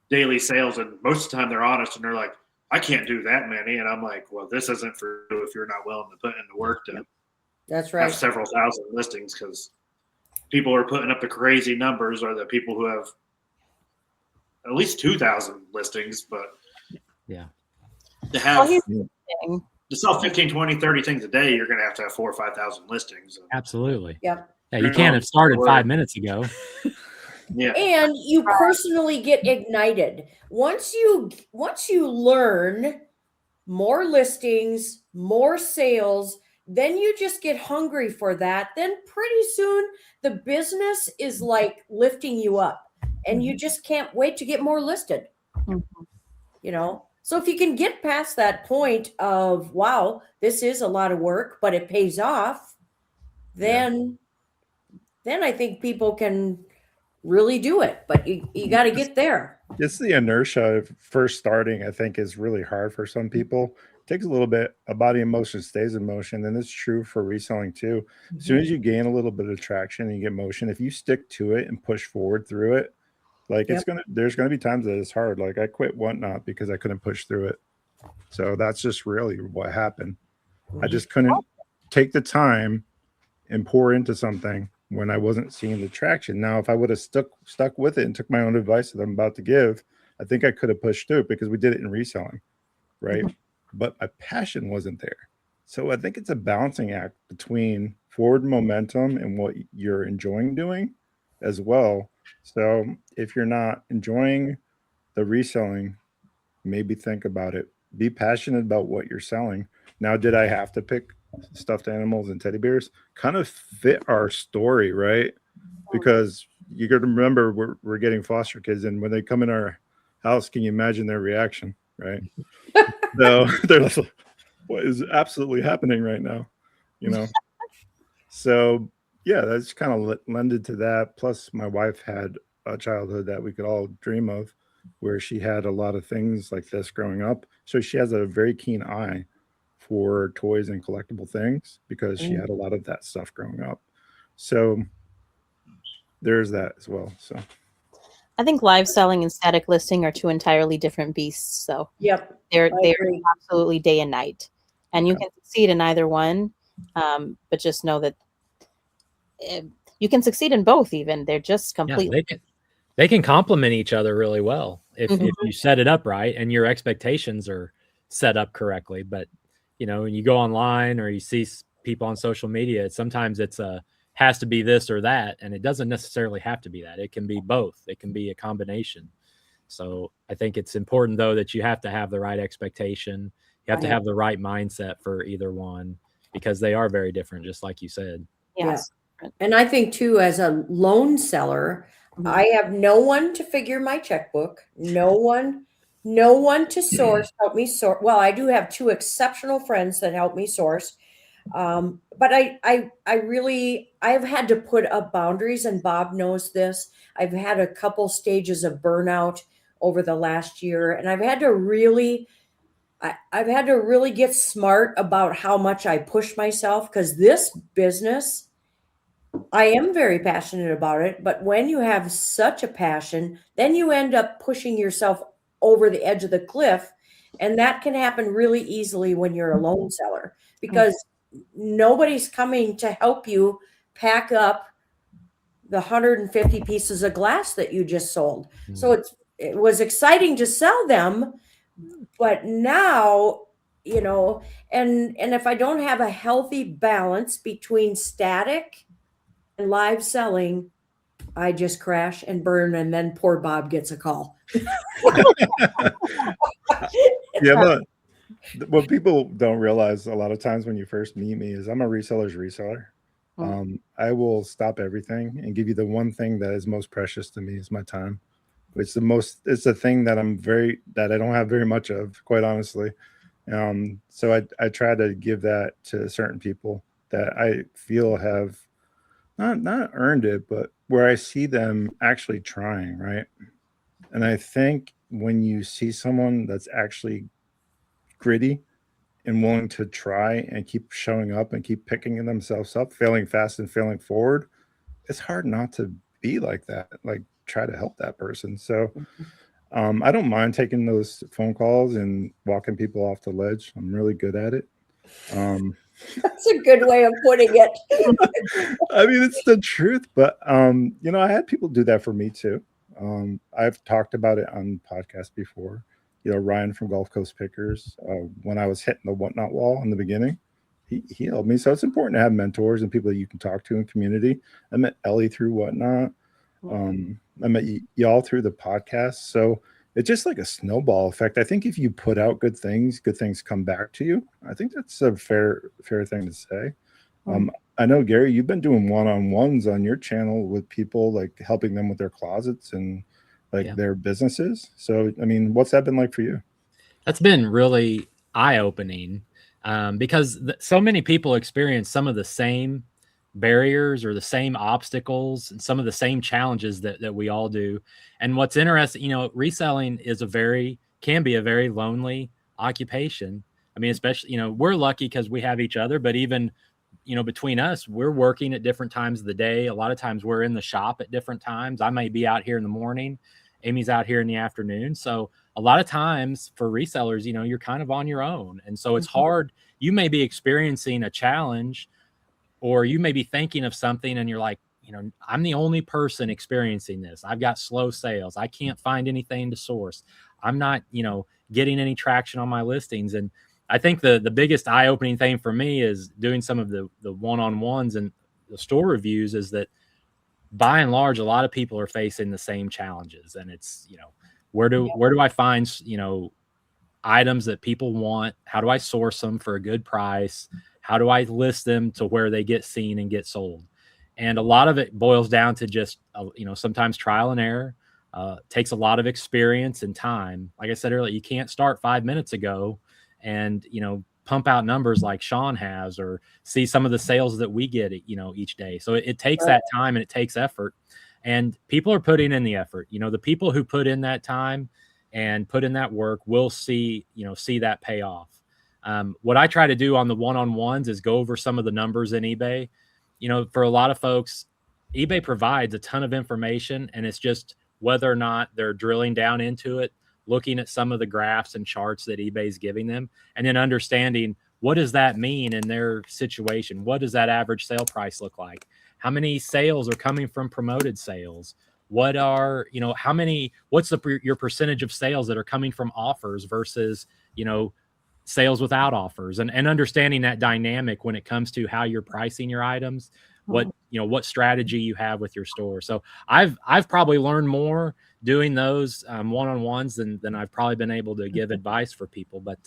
daily sales. And most of the time they're honest, and they're like, I can't do that many. And I'm like, well, this isn't for you if you're not willing to put in the work to have several thousand listings, because people who are putting up the crazy numbers are the people who have at least 2,000 listings. But to have to sell 15, 20, 30 things a day, you're going to have 4,000 or 5,000 listings. Absolutely. Yeah. You can't have started 5 minutes ago. Yeah. And you personally get ignited. Once you learn more listings, more sales, then you just get hungry for that. Then pretty soon the business is like lifting you up, and you just can't wait to get more listed. You know? So if you can get past that point of, wow, this is a lot of work, but it pays off, then I think people can really do it. But you got to get there. It's the inertia of first starting, I think, is really hard for some people. It takes a little bit. A body in motion stays in motion, and it's true for reselling too. As soon as you gain a little bit of traction and you get motion, if you stick to it and push forward through it, like there's gonna be times that it's hard. Like I quit Whatnot because I couldn't push through it. So that's just really what happened. I just couldn't take the time and pour into something when I wasn't seeing the traction. Now, if I would have stuck with it and took my own advice that I'm about to give, I think I could have pushed through, because we did it in reselling, right? But my passion wasn't there. So I think it's a balancing act between forward momentum and what you're enjoying doing as well. So if you're not enjoying the reselling, maybe think about it. Be passionate about what you're selling. Now, did I have to pick stuffed animals and teddy bears? Kind of fit our story, right? Because you got to remember we're getting foster kids, and when they come in our house, can you imagine their reaction, right? So they're like, what is absolutely happening right now, you know? So yeah, that's kind of lended to that. Plus my wife had a childhood that we could all dream of, where she had a lot of things like this growing up. So she has a very keen eye for toys and collectible things because she had a lot of that stuff growing up. So there's that as well. So I think live selling and static listing are two entirely different beasts. So Yep. they're I agree. absolutely day and night, and you can succeed in either one. But just know that you can succeed in both. Even they're just completely. They can complement each other really well if Mhm. you set it up right and your expectations are set up correctly. But you know, when you go online or you see people on social media, sometimes it's has to be this or that, and it doesn't necessarily have to be that. It can be both. It can be a combination. So I think it's important though that you have to have the right expectation. You have to have the right mindset for either one because they are very different, just like you said. Yes. And I think too, as a loan seller, I have no one to figure my checkbook, no one to source, help me source. Well, I do have two exceptional friends that help me source. But I've had to put up boundaries, and Bob knows this. I've had a couple stages of burnout over the last year, and I've had to really get smart about how much I push myself, because this business, I am very passionate about it, but when you have such a passion, then you end up pushing yourself over the edge of the cliff. And that can happen really easily when you're a loan seller, because nobody's coming to help you pack up the 150 pieces of glass that you just sold. So it was exciting to sell them, but now, you know, and if I don't have a healthy balance between static and live selling, I just crash and burn, and then poor Bob gets a call. yeah, but what people don't realize a lot of times when you first meet me is I'm a reseller's reseller. I will stop everything and give you the one thing that is most precious to me is my time. It's the thing that I don't have very much of, quite honestly. So I try to give that to certain people that I feel have not earned it, but where I see them actually trying, right? And I think when you see someone that's actually gritty and willing to try and keep showing up and keep picking themselves up, failing fast and failing forward, it's hard not to be like that, like try to help that person. So I don't mind taking those phone calls and walking people off the ledge. I'm really good at it. That's a good way of putting it. I mean, it's the truth, but you know, I had people do that for me too. I've talked about it on podcasts before. You know, Ryan from Gulf Coast Pickers, when I was hitting the whatnot wall in the beginning, he helped me. So it's important to have mentors and people that you can talk to in community. I met Ellie through whatnot. I met y'all through the podcast. So it's just like a snowball effect. I think if you put out good things come back to you. I think that's a fair thing to say. I know, Gary, you've been doing one-on-ones on your channel with people, like helping them with their closets and like their businesses. So, I mean, what's that been like for you? That's been really eye-opening because so many people experience some of the same barriers or the same obstacles and some of the same challenges that we all do. And what's interesting, you know, reselling can be a very lonely occupation. I mean, especially, you know, we're lucky because we have each other, but even, you know, between us, we're working at different times of the day. A lot of times we're in the shop at different times. I may be out here in the morning. Amy's out here in the afternoon. So a lot of times for resellers, you know, you're kind of on your own. And so it's hard. You may be experiencing a challenge, or you may be thinking of something and you're like, you know, I'm the only person experiencing this. I've got slow sales. I can't find anything to source. I'm not, you know, getting any traction on my listings. And I think the biggest eye-opening thing for me is doing some of the one-on-ones and the store reviews is that by and large, a lot of people are facing the same challenges. And it's, you know, where do I find, you know, items that people want? How do I source them for a good price? How do I list them to where they get seen and get sold? And a lot of it boils down to just, you know, sometimes trial and error. Takes a lot of experience and time. Like I said earlier, you can't start 5 minutes ago and, you know, pump out numbers like Sean has, or see some of the sales that we get, each day. So it takes that time and it takes effort, and people are putting in the effort. The people who put in that time and put in that work will see that pay off. What I try to do on the one-on-ones is go over some of the numbers in eBay. For a lot of folks, eBay provides a ton of information, and it's just whether or not they're drilling down into it, looking at some of the graphs and charts that eBay's giving them, and then understanding what does that mean in their situation? What does that average sale price look like? How many sales are coming from promoted sales? What are, what's your percentage of sales that are coming from offers versus, sales without offers, and understanding that dynamic when it comes to how you're pricing your items, what strategy you have with your store. So I've probably learned more doing those one-on-ones than I've probably been able to give advice for people. But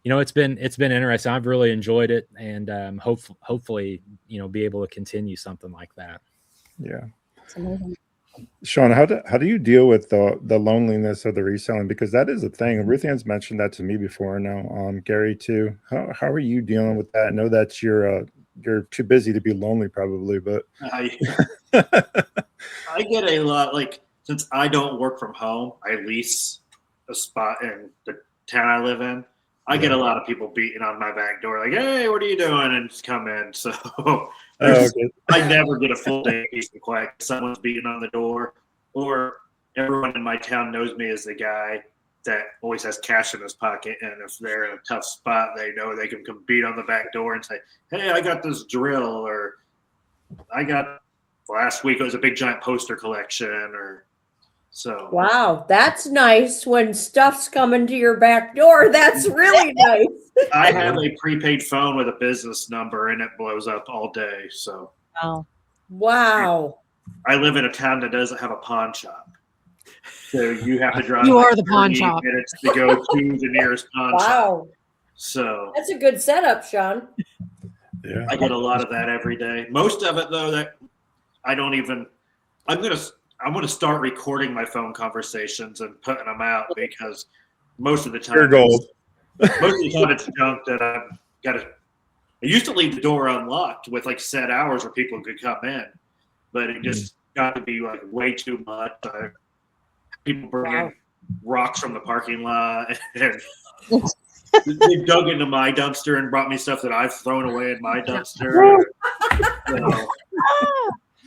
it's been interesting. I've really enjoyed it, and hopefully be able to continue something like that. Yeah. It's amazing. Sean, how do you deal with the loneliness of the reselling? Because that is a thing. Ruth Ann's mentioned that to me before. Now, Gary too. How are you dealing with that? I know that you're too busy to be lonely, probably, but I get a lot. Like, since I don't work from home, I lease a spot in the town I live in. I get a lot of people beating on my back door, like, "Hey, what are you doing?" and just come in. So I never get a full day of peace and quiet. Someone's beating on the door, or everyone in my town knows me as the guy that always has cash in his pocket. And if they're in a tough spot, they know they can come beat on the back door and say, "Hey, I got this drill," or "I got last week it was a big giant poster collection," or so. Wow, that's nice when stuff's coming to your back door. That's really nice. I have a prepaid phone with a business number, and it blows up all day. So, wow. I live in a town that doesn't have a pawn shop, so you have to drive. You are the pawn shop. Minutes to go to the nearest pawn shop. Wow. So that's a good setup, Sean. Yeah, I get a lot of that every day. Most of it, though, that I don't even. I'm gonna start recording my phone conversations and putting them out, because most of the time, gold. Most of the time it's junk that I've got to. I used to leave the door unlocked with like set hours where people could come in, but it just got to be like way too much. People bring in rocks from the parking lot, and they dug into my dumpster and brought me stuff that I've thrown away in my dumpster.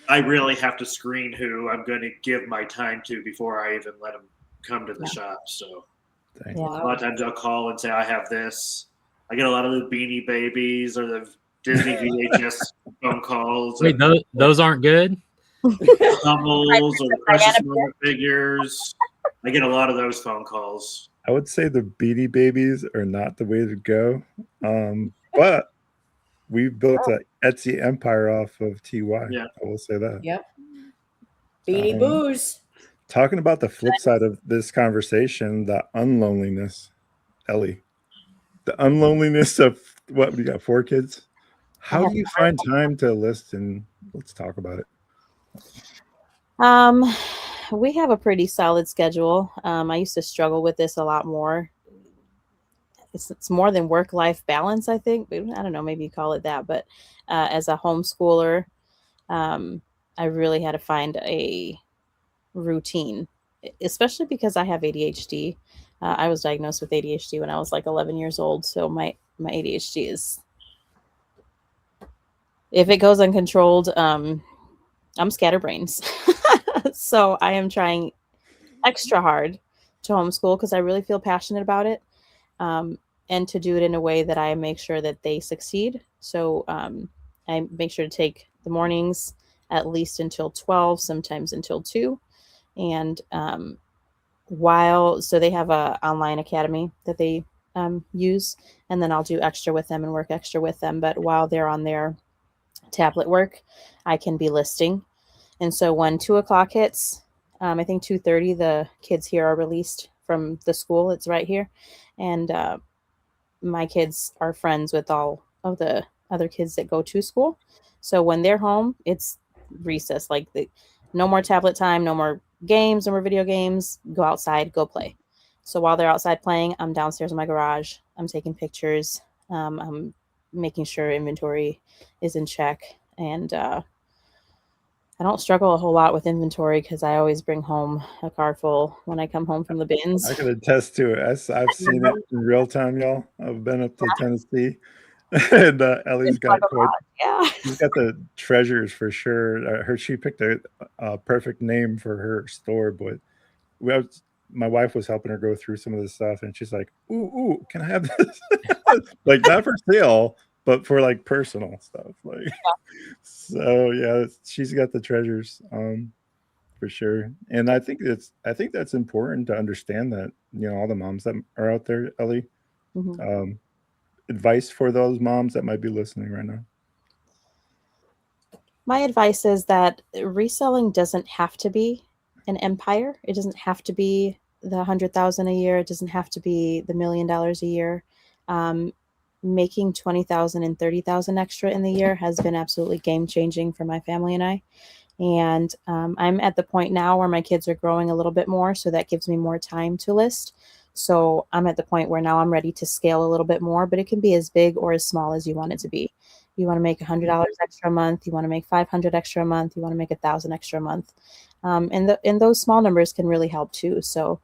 I really have to screen who I'm going to give my time to before I even let them come to the shop. So a lot of times I'll call and say, "I have this." I get a lot of the Beanie Babies or the Disney VHS phone calls. Wait, those aren't good? Hummels or the Precious Moment figures. I get a lot of those phone calls. I would say the Beanie Babies are not the way to go, but we built an Etsy empire off of TY. Yeah. I will say that. Yep. Beanie Boos. Talking about the flip side of this conversation, the unloneliness, Ellie. The unloneliness of what we got 4 kids. How do you find time to list? And let's talk about it. We have a pretty solid schedule. I used to struggle with this a lot more. It's more than work-life balance, I think. I don't know, maybe you call it that. But as a homeschooler, I really had to find a routine, especially because I have ADHD. I was diagnosed with ADHD when I was like 11 years old. So my ADHD is, if it goes uncontrolled, I'm scatterbrains. So I am trying extra hard to homeschool because I really feel passionate about it. And to do it in a way that I make sure that they succeed. So I make sure to take the mornings at least until 12, sometimes until 2. And so they have a online academy that they use, and then I'll do extra with them and work extra with them. But while they're on their tablet work, I can be listing. And so when 2 o'clock hits, I think 2:30, the kids here are released from the school. It's right here. And my kids are friends with all of the other kids that go to school. So when they're home, it's recess. Like no more tablet time, no more games, no more video games. Go outside, go play. So while they're outside playing, I'm downstairs in my garage. I'm taking pictures. I'm making sure inventory is in check. And I don't struggle a whole lot with inventory because I always bring home a car full when I come home from the bins. I can attest to it. I've seen it in real time, y'all. I've been up to Tennessee, and Ellie's got Yeah. she's got the treasures for sure. She picked a perfect name for her store, but my wife was helping her go through some of this stuff, and she's like, "Ooh, can I have this?" Like not for sale, but for like personal stuff. Like, so yeah, she's got the treasures, for sure. And I think that's important to understand that all the moms that are out there, Ellie. Mhm. Advice for those moms that might be listening right now. My advice is that reselling doesn't have to be an empire. It doesn't have to be the 100,000 a year. It doesn't have to be the $1 million a year. Making 20,000 and 30,000 extra in the year has been absolutely game changing for my family and I. And I'm at the point now where my kids are growing a little bit more, so that gives me more time to list. So I'm at the point where now I'm ready to scale a little bit more, but it can be as big or as small as you want it to be. You want to make $100 extra a month. You want to make 500 extra a month. You want to make 1,000 extra a month. And those small numbers can really help too. So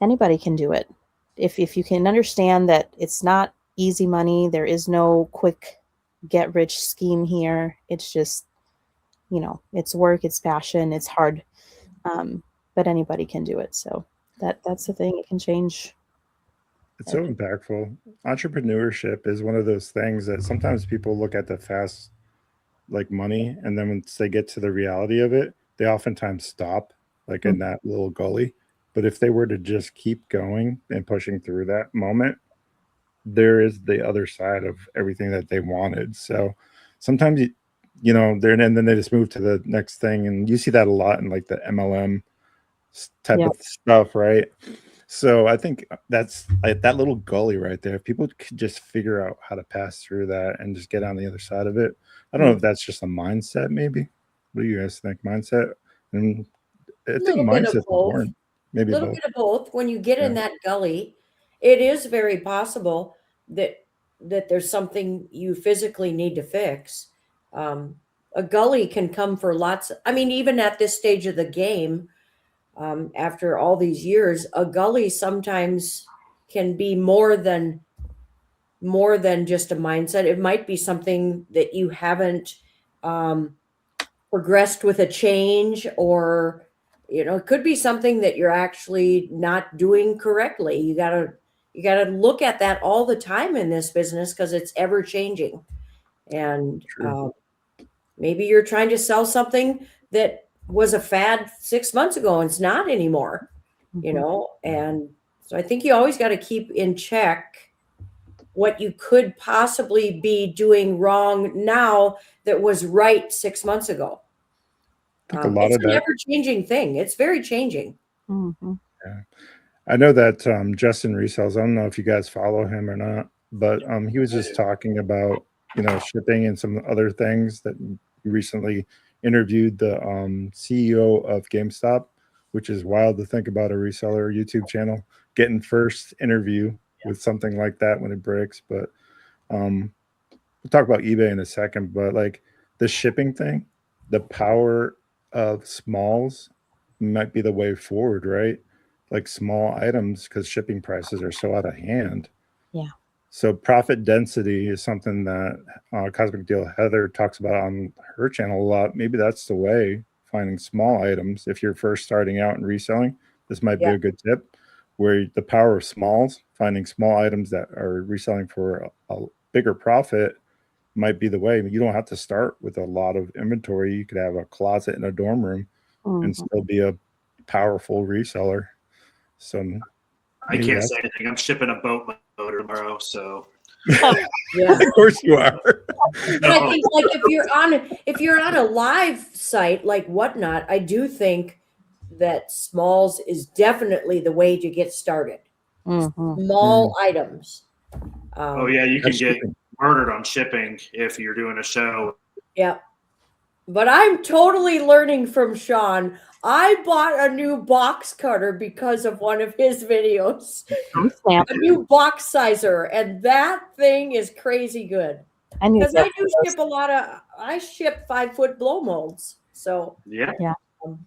anybody can do it. If you can understand that it's not easy money, there is no quick get rich scheme here. It's just, it's work, it's passion, it's hard. But anybody can do it. So that's the thing. It can change. It's so impactful. Entrepreneurship is one of those things that sometimes people look at the fast, like money, and then once they get to the reality of it, they oftentimes stop, like in that little gully. But if they were to just keep going and pushing through that moment, there is the other side of everything that they wanted. So sometimes and then they just move to the next thing, and you see that a lot in like the MLM type of stuff, right? So I think that's like that little gully right there. If people could just figure out how to pass through that and just get on the other side of it. I don't know if that's just a mindset, maybe. What do you guys think? Mindset? And I think mindset's important. Maybe a little both. bit of both. When you get in that gully, it is very possible that there's something you physically need to fix. A gully can come for lots. I mean, even at this stage of the game, after all these years, a gully sometimes can be more than just a mindset. It might be something that you haven't progressed with a change, or it could be something that you're actually not doing correctly. You gotta look at that all the time in this business because it's ever changing. And maybe you're trying to sell something that was a fad 6 months ago and it's not anymore, and so I think you always got to keep in check what you could possibly be doing wrong now that was right 6 months ago. I think a lot it's of an that ever-changing thing. It's very changing. Yeah. I know that Justin Resells, I don't know if you guys follow him or not, but he was just talking about shipping and some other things that he recently interviewed the CEO of GameStop, which is wild to think about a reseller YouTube channel getting first interview with something like that when it breaks. But we'll talk about eBay in a second, but like the shipping thing, the power of smalls might be the way forward, right? Like small items, because shipping prices are so out of hand. Yeah. So profit density is something that Cosmic Deal Heather talks about on her channel a lot. Maybe that's the way, finding small items. If you're first starting out and reselling, this might be a good tip, where the power of smalls, finding small items that are reselling for a bigger profit might be the way. You don't have to start with a lot of inventory. You could have a closet in a dorm room and still be a powerful reseller. So I can't say anything. I'm shipping a boat motor tomorrow, so of course you are. But I think, like, if you're on a live site like Whatnot, I do think that smalls is definitely the way to get started. Small items. You can get murdered on shipping if you're doing a show. Yeah. But I'm totally learning from Sean. I bought a new box cutter because of one of his videos. Snap. A new box sizer, and that thing is crazy good. I need Because to I do ship I ship 5-foot blow molds. So Yeah.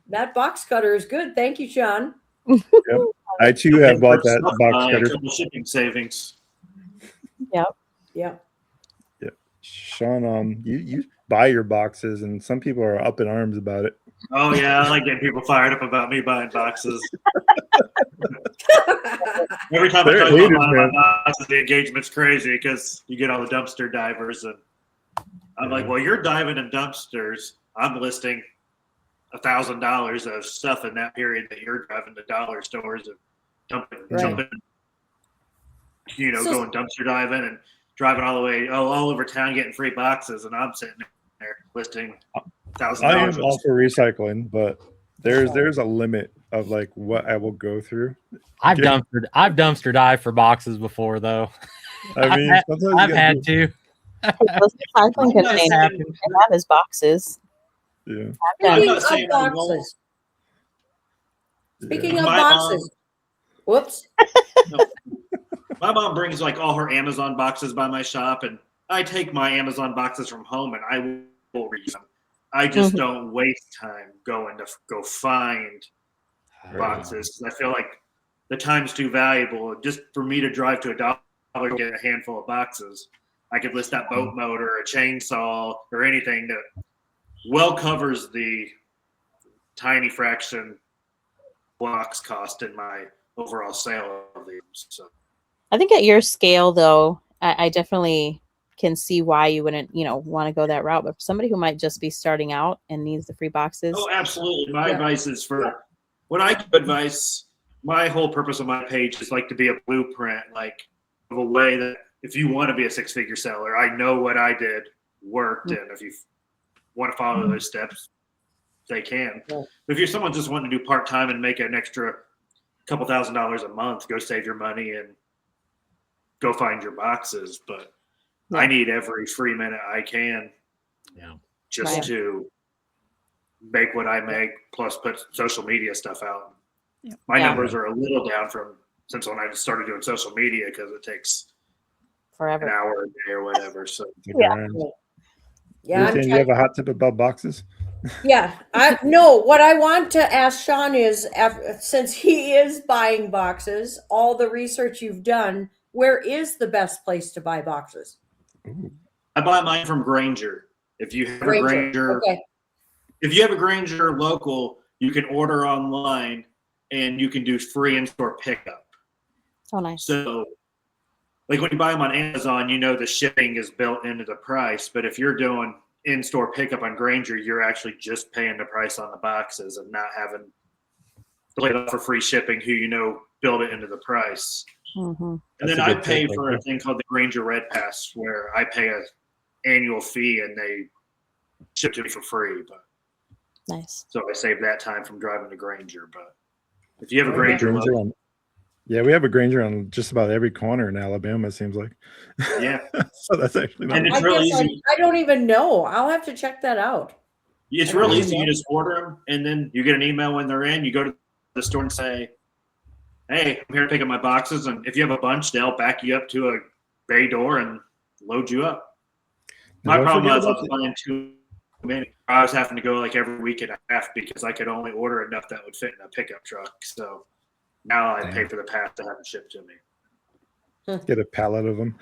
that box cutter is good. Thank you, Sean. Yep. I too have bought that box cutter. Triple shipping savings. Yeah. Yeah. Sean, you buy your boxes, and some people are up in arms about it. Oh yeah, I like getting people fired up about me buying boxes. Every time I They're talk haters, about buying man. boxes, the engagement's crazy because you get all the dumpster divers, and I'm like, well, you're diving in dumpsters. I'm listing $1,000 of stuff in that period that you're driving to dollar stores and dumping, Right. going dumpster diving and driving all the way all over town getting free boxes, and I'm sitting there listing $1,000. I am all for recycling, but there's a limit of like what I will go through. I've dumpster dived for boxes before, though. I mean, sometimes you I've gotta had do- to. those recycling containers happened. can have his boxes. Yeah. Speaking not of saying we won't. boxes. Speaking of My boxes. Whoops. My mom brings like all her Amazon boxes by my shop, and I take my Amazon boxes from home and I will read them. I just don't waste time going to go find boxes because I feel like the time's too valuable. Just for me to drive to a dollar to get a handful of boxes, I could list that boat motor, a chainsaw, or anything that well covers the tiny fraction box cost in my overall sale of these. So. I think at your scale, though, I definitely can see why you wouldn't, want to go that route. But for somebody who might just be starting out and needs the free boxes, Oh, absolutely. My advice is when I give advice, my whole purpose of my page is like to be a blueprint, like of a way that if you want to be a six-figure seller, I know what I did worked, and if you want to follow those steps, they can. Yeah. If you're someone just wanting to do part-time and make an extra couple $1,000s a month, go save your money and go find your boxes. But I need every free minute I can just to make what I make, plus put social media stuff out. My numbers are a little down since when I started doing social media because it takes forever, an hour a day or whatever. So Yeah. Do you have a hot tip about boxes? Yeah, what I want to ask Sean is, since he is buying boxes, all the research you've done, where is the best place to buy boxes? I buy mine from Granger. If you have a Granger, if you have a Granger local, you can order online and you can do free in-store pickup. Oh, nice. So, like when you buy them on Amazon, the shipping is built into the price. But if you're doing in-store pickup on Granger, you're actually just paying the price on the boxes and not having to pay for free shipping who build it into the price. Mm-hmm. And then I pay for a thing called the Granger Red Pass where I pay an annual fee and they ship to me for free. But nice. So I save that time from driving to Granger. But if you have a Granger we have a Granger on just about every corner in Alabama, it seems like. Yeah. So that's actually not. And it's real easy. I don't even know. I'll have to check that out. It's real easy. You just order them, and then you get an email when they're in. You go to the store and say, "Hey, I'm here to pick up my boxes." And if you have a bunch, they'll back you up to a bay door and load you up. My problem was I was buying too many. I was having to go like every week and a half because I could only order enough that would fit in a pickup truck. So now I pay for the pass to have it shipped to me. Get a pallet of them.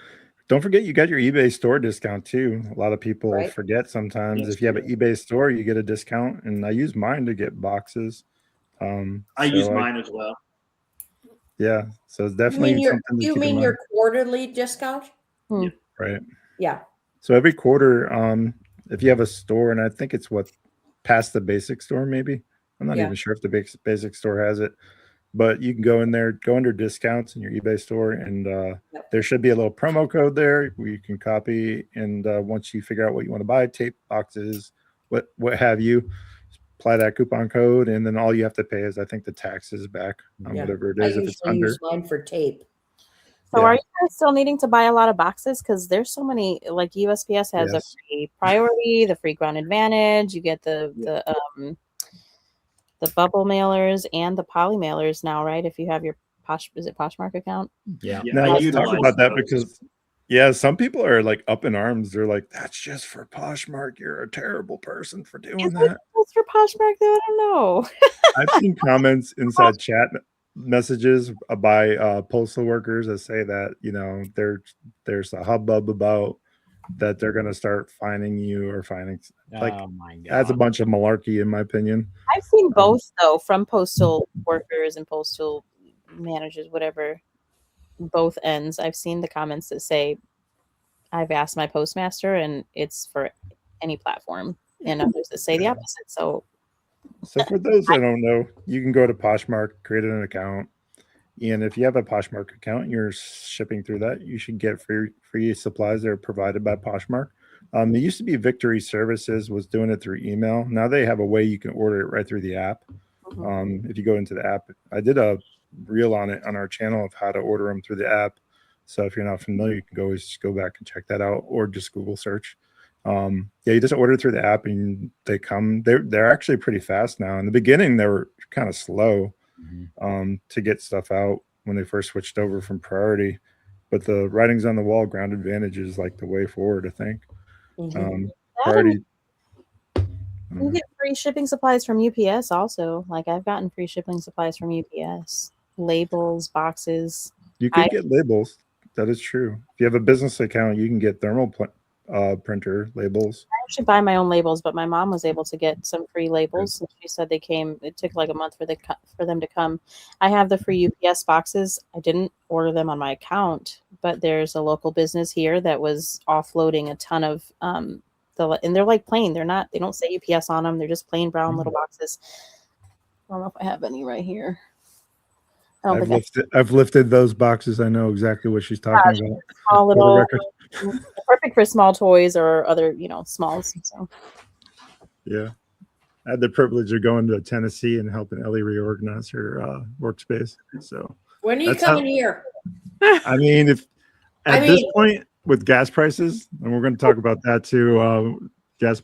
Don't forget you got your eBay store discount too. A lot of people forget sometimes. If you have an eBay store, you get a discount, and I use mine to get boxes. I use mine as well. Yeah, so it's definitely something to you keep mean in mind. your quarterly discount? Right. Yeah. So every quarter, if you have a store, and I think it's past the basic store, maybe. I'm not even sure if the basic store has it. But you can go in there, go under discounts in your eBay store, and there should be a little promo code there where you can copy. And once you figure out what you want to buy, tape, boxes, what have you, apply that coupon code, and then all you have to pay is, I think, the taxes back on whatever it is. I if it's usually use mine for tape. So Yeah. are you guys still needing to buy a lot of boxes? Because there's so many, like USPS has a Yes. free priority, the free ground advantage. You get the bubble mailers and the poly mailers now, right? If you have your Poshmark account? Yeah. Yeah, Now I let's talk utilize about that those. because some people are like up in arms. They're like, "That's just for Poshmark. You're a terrible person for doing Is it that." just for Poshmark though? I don't know. I've seen comments inside chat messages by postal workers that say that there's a hubbub about that they're going to start fining you or fining like Oh my that's a god. bunch of malarkey in my opinion. I've seen both though, from postal workers and postal managers, whatever, both ends. I've seen the comments that say, I've asked my postmaster and it's for any platform, and others that say the Yeah. opposite. So So for those that don't know, you can go to Poshmark, create an account, and if you have a Poshmark account and you're shipping through that, you should get free supplies that are provided by Poshmark. It used to be Victory Services was doing it through email. Now they have a way you can order it right through the app. If you go into the app, I did a reel on it on our channel of how to order them through the app. So if you're not familiar, you can always go back and check that out, or just Google search. You just order through the app and they come. They're actually pretty fast now. In the beginning, they were kind of slow to get stuff out when they first switched over from priority. But the writing's on the wall. Ground advantage is like the way forward, I think. Priority. You get free shipping supplies from UPS also. Like I've gotten free shipping supplies from UPS. Labels, boxes. You can get labels. That is true. If you have a business account, you can get thermal printer labels. I actually buy my own labels, but my mom was able to get some free labels. And she said they came. It took like a month for them to come. I have the free UPS boxes. I didn't order them on my account, but there's a local business here that was offloading a ton of and they're like plain. They don't say UPS on them. They're just plain brown little boxes. I don't know if I have any right here. I've lifted those boxes. I know exactly what she's talking about. Small little, perfect for small toys or other, smalls. So. Yeah, I had the privilege of going to Tennessee and helping Ellie reorganize her workspace. So when are you coming here? I mean, this point with gas prices, and we're going to talk about that too. Gas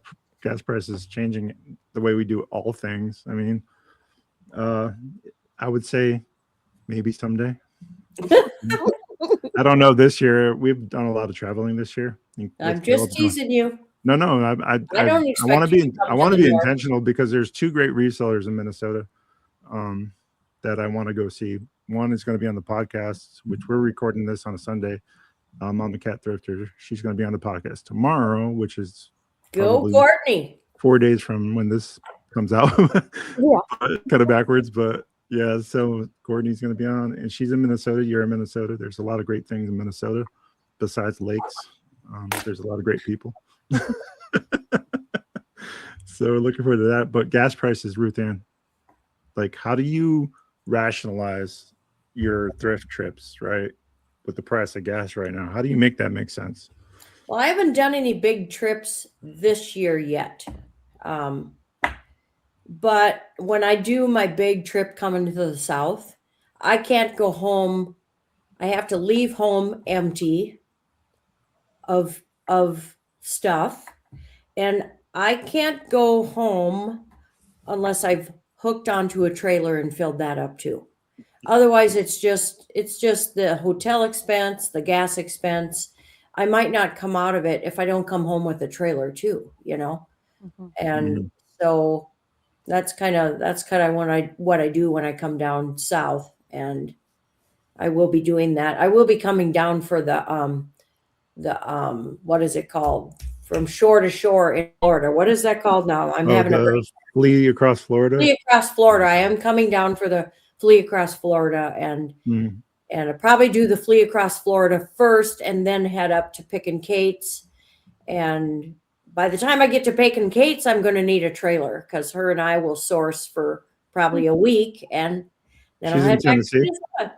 prices changing the way we do all things. I mean, I would say maybe someday. I don't know. This year we've done a lot of traveling this year. I'm just teasing you. No, I want to be intentional because there's two great resellers in Minnesota that I want to go see. One is going to be on the podcast, which we're recording this on a Sunday. On the Cat Thrifter. She's going to be on the podcast tomorrow, which is go Courtney. 4 days from when this comes out. Kind of backwards, but yeah. So Courtney's going to be on, and she's in Minnesota. You're in Minnesota. There's a lot of great things in Minnesota besides lakes. There's a lot of great people. So looking forward to that. But gas prices, Ruth Ann, like how do you rationalize your thrift trips, right? With the price of gas right now, how do you make that make sense? Well, I haven't done any big trips this year yet. But when I do my big trip coming to the South, I can't go home. I have to leave home empty of stuff. And I can't go home unless I've hooked onto a trailer and filled that up too. Otherwise, it's just the hotel expense, the gas expense. I might not come out of it if I don't come home with a trailer too, And so that's kind of what I do when I come down south, and I will be doing that. I will be coming down for the what is it called? From shore to shore in Florida. What is that called now? I'm having a break. Flee across Florida. Flee across Florida. I am coming down for the Flee across Florida, and I probably do the Flee across Florida first, and then head up to Pick and Kate's. And by the time I get to Pick and Kate's, I'm going to need a trailer because her and I will source for probably a week, and then I'll head back to Minnesota.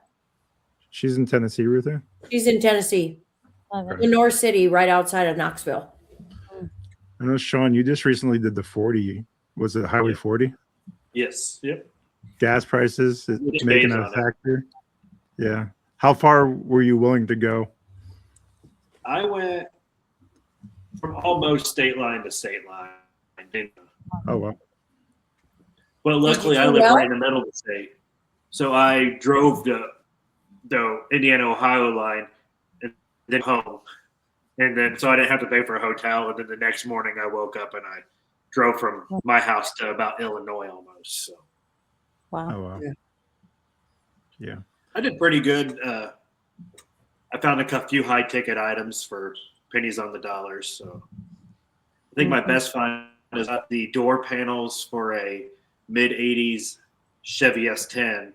She's in Tennessee, Ruth Ann? She's in Tennessee, in North City, right outside of Knoxville. I know, Sean, you just recently did the 40. Was it Highway 40? Yes. Yep. Gas prices making a factor. Yeah. How far were you willing to go? I went from almost state line to state line. Oh wow. But luckily, I do live well? right in the middle of the state. So I drove the Indiana-Ohio line and then home. And then so I didn't have to pay for a hotel. And then the next morning I woke up and I drove from my house to about Illinois almost. So Wow. Oh wow. Yeah. I did pretty good. I found a few high ticket items for pennies on the dollar. So I think my best find is the door panels for a mid 80s Chevy S10,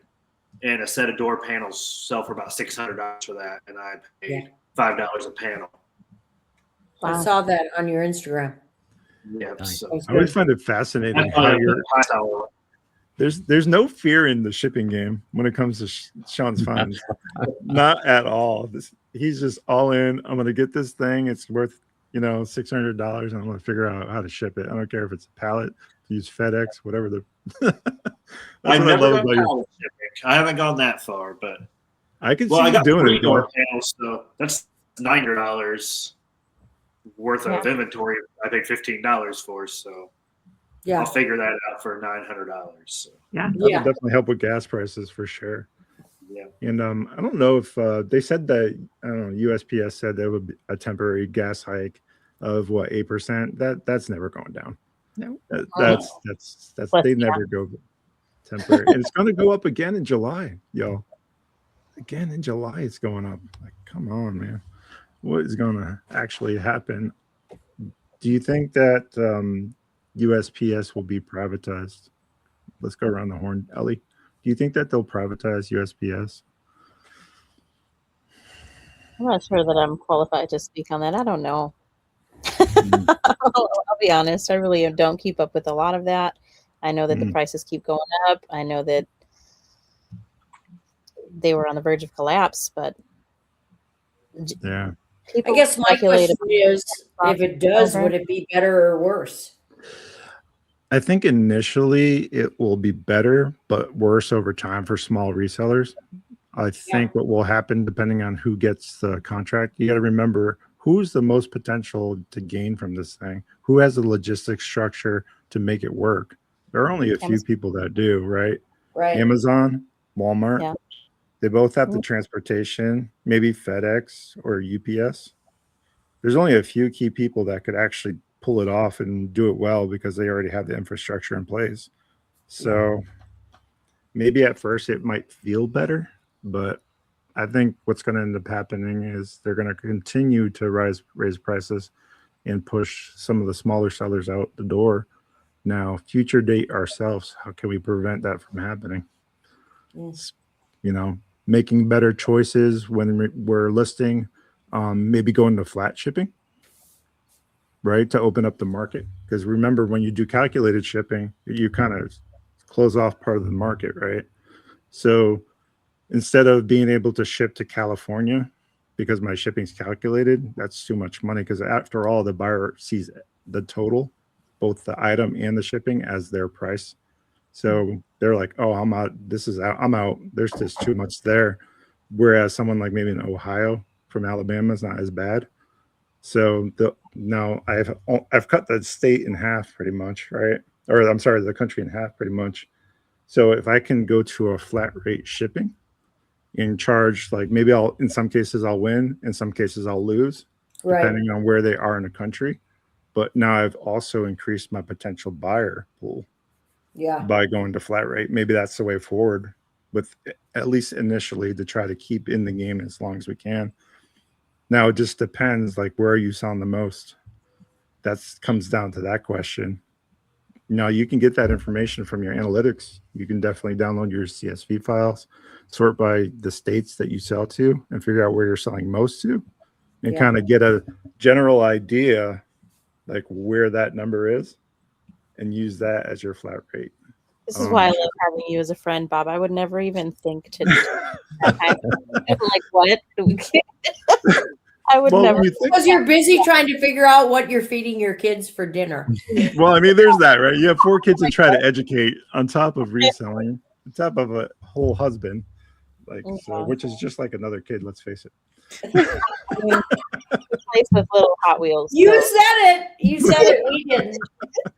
and a set of door panels sell for about $600 for that. And I paid $5 a panel. I Wow. saw that on your Instagram. Yeah. Nice. So I always find it fascinating how there's no fear in the shipping game when it comes to Sean's finds. Not at all. He's just all in. I'm gonna get this thing. It's worth $600, and I'm gonna figure out how to ship it. I don't care if it's a pallet, use FedEx, whatever. That's what I love about you. I haven't gone that far, but I can see I you got doing 3 it. door panels, so that's $900 worth of inventory. I paid $15 for, so Yeah. I'll figure that out for $900. So. Yeah, that would definitely help with gas prices for sure. Yeah. And I don't know if they said that, I don't know, USPS said there would be a temporary gas hike of 8%. That's never going down. No. That's they never go temporary. And it's going to go up again in July, yo. Again in July, it's going up. Like, come on, man. What is going to actually happen? Do you think that USPS will be privatized? Let's go around the horn. Ellie, do you think that they'll privatize USPS? I'm not sure that I'm qualified to speak on that. I don't know. I'll be honest. I really don't keep up with a lot of that. I know that the prices keep going up. I know that they were on the verge of collapse, but yeah. I guess my question is, if it does, would it be better or worse? I think initially it will be better, but worse over time for small resellers. I think what will happen, depending on who gets the contract, you got to remember who's the most potential to gain from this thing, who has the logistics structure to make it work. There are only a few people that do, right? Right. Amazon, Walmart, they both have the transportation, maybe FedEx or UPS. There's only a few key people that could actually pull it off and do it well because they already have the infrastructure in place. So maybe at first it might feel better, but I think what's going to end up happening is they're going to continue to raise prices and push some of the smaller sellers out the door. Now, future date ourselves, how can we prevent that from happening? Making better choices when we're listing, maybe going to flat shipping, right, to open up the market. Because remember, when you do calculated shipping, you kind of close off part of the market, right? So instead of being able to ship to California because my shipping's calculated, that's too much money, because after all, the buyer sees the total, both the item and the shipping, as their price. So they're like, oh, I'm out. This is out. I'm out. There's just too much there. Whereas someone like maybe in Ohio from Alabama is not as bad. So now I've cut the state in half pretty much, right? Or I'm sorry, the country in half pretty much. So if I can go to a flat rate shipping and charge, like, maybe in some cases I'll win, in some cases I'll lose, depending on where they are in the country. But now I've also increased my potential buyer pool. By going to flat rate. Maybe that's the way forward, with at least initially, to try to keep in the game as long as we can. Now it just depends, like, where are you selling the most? That comes down to that question. Now you can get that information from your analytics. You can definitely download your CSV files, sort by the states that you sell to, and figure out where you're selling most to, and kind of get a general idea, like, where that number is, and use that as your flat rate. This is why I love having you as a friend, Bob. I would never even think to do that kind of like, what? I would never. Because you're busy trying to figure out what you're feeding your kids for dinner. Well, I mean, there's that, right? You have 4 kids to try to educate on top of reselling, on top of a whole husband. Like, so, which is just like another kid, let's face it. I mean, replaced with little Hot Wheels. You so- said it. You said it. We didn't.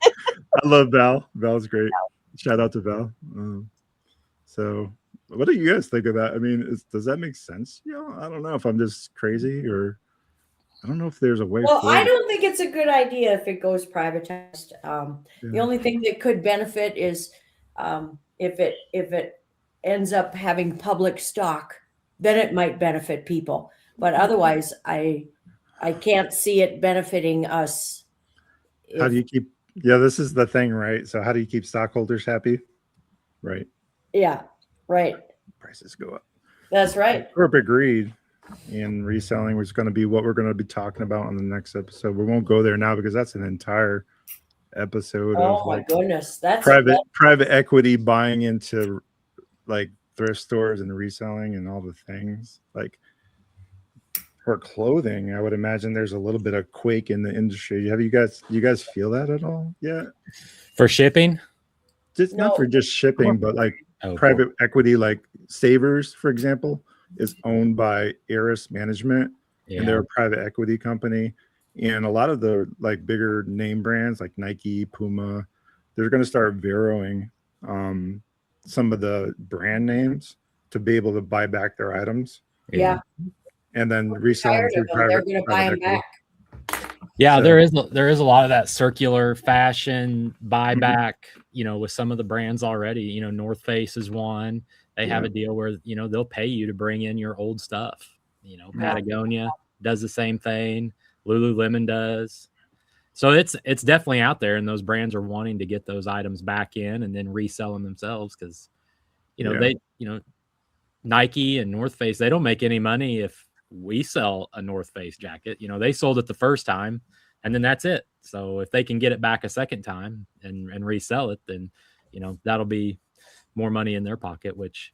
I love Val. Val's great. Shout out to Val. So, what do you guys think of that? I mean, does that make sense? I don't know if I'm just crazy, or I don't know if there's a way. Well, I forward. don't think it's a good idea if it goes privatized. The only thing that could benefit is if it ends up having public stock, then it might benefit people. But otherwise, I can't see it benefiting us. How do you keep? Yeah, this is the thing, right? So, how do you keep stockholders happy? Right. Yeah, right. Prices go up. That's right. Corporate greed in reselling, which is going to be what we're going to be talking about on the next episode. We won't go there now because that's an entire episode Oh of my like goodness, that's private equity buying into like thrift stores and reselling and all the things. Like for clothing, I would imagine there's a little bit of quake in the industry. You guys feel that at all? Yeah. For shipping? Just not for just shipping, but like private equity, like Savers, for example, is owned by Eris Management, and they're a private equity company. And a lot of the like bigger name brands like Nike, Puma, they're going to start veroing some of the brand names to be able to buy back their items. Yeah. And then resell them through They're going to buy them back. Yeah, So- there is a lot of that circular fashion buyback, with some of the brands already. North Face is one. They have a deal where, they'll pay you to bring in your old stuff. Patagonia does the same thing. Lululemon does. So it's definitely out there, and those brands are wanting to get those items back in and then resell them themselves because, Nike and North Face, they don't make any money if we sell a North Face jacket. They sold it the first time and then that's it. So if they can get it back a second time and resell it, then, that'll be more money in their pocket, which,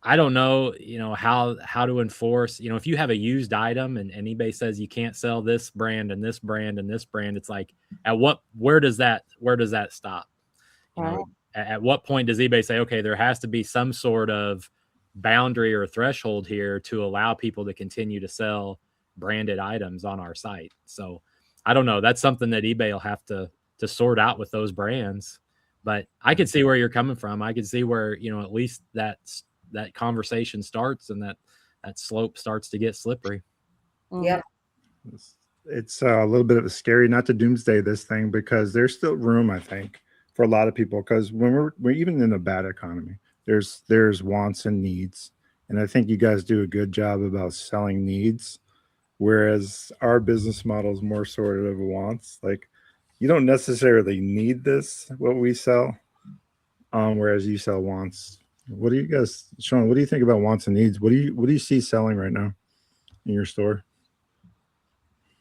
I don't know, how to enforce, if you have a used item and eBay says you can't sell this brand and this brand and this brand, it's like, where does that stop? At what point does eBay say, okay, there has to be some sort of boundary or threshold here to allow people to continue to sell branded items on our site? So I don't know. That's something that eBay will have to sort out with those brands. But I could see where you're coming from. I could see where, at least that conversation starts and that slope starts to get slippery. Yeah. It's a little bit of a scary, not to doomsday this thing, because there's still room, I think, for a lot of people. Because when we're even in a bad economy, there's wants and needs. And I think you guys do a good job about selling needs, whereas our business model is more sort of wants. Like, you don't necessarily need this, what we sell, whereas you sell wants. What do you guys, Sean, what do you think about wants and needs? What do you see selling right now in your store?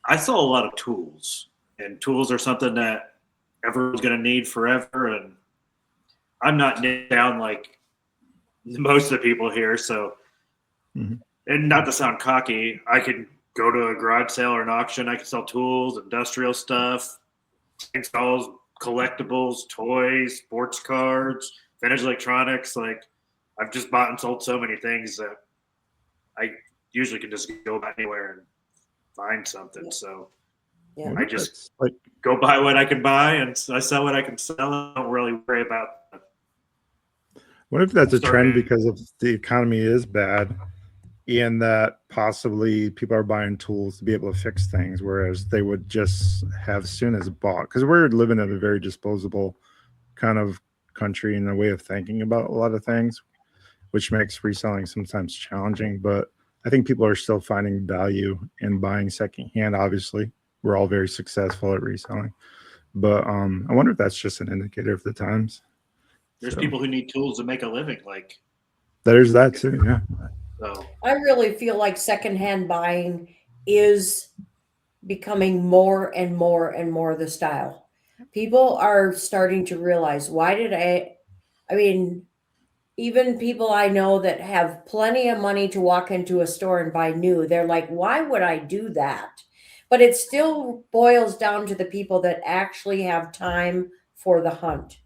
I sell a lot of tools, and tools are something that everyone's going to need forever. And I'm not down like most of the people here. So, and not to sound cocky, I can go to a garage sale or an auction. I can sell tools, industrial stuff, installs, collectibles, toys, sports cards, vintage electronics. Like, I've just bought and sold so many things that I usually can just go anywhere and find something. So I just go buy what I can buy and I sell what I can sell. I don't really worry about that. What if that's a trend because of the economy is bad and that possibly people are buying tools to be able to fix things, whereas they would just have soon as bought? Because we're living in a very disposable kind of country and a way of thinking about a lot of things, which makes reselling sometimes challenging. But I think people are still finding value in buying secondhand. Obviously, we're all very successful at reselling. But I wonder if that's just an indicator of the times. There's people who need tools to make a living. Like, there's that too, yeah. So I really feel like secondhand buying is becoming more and more and more the style. People are starting to realize, even people I know that have plenty of money to walk into a store and buy new, they're like, why would I do that? But it still boils down to the people that actually have time for the hunt.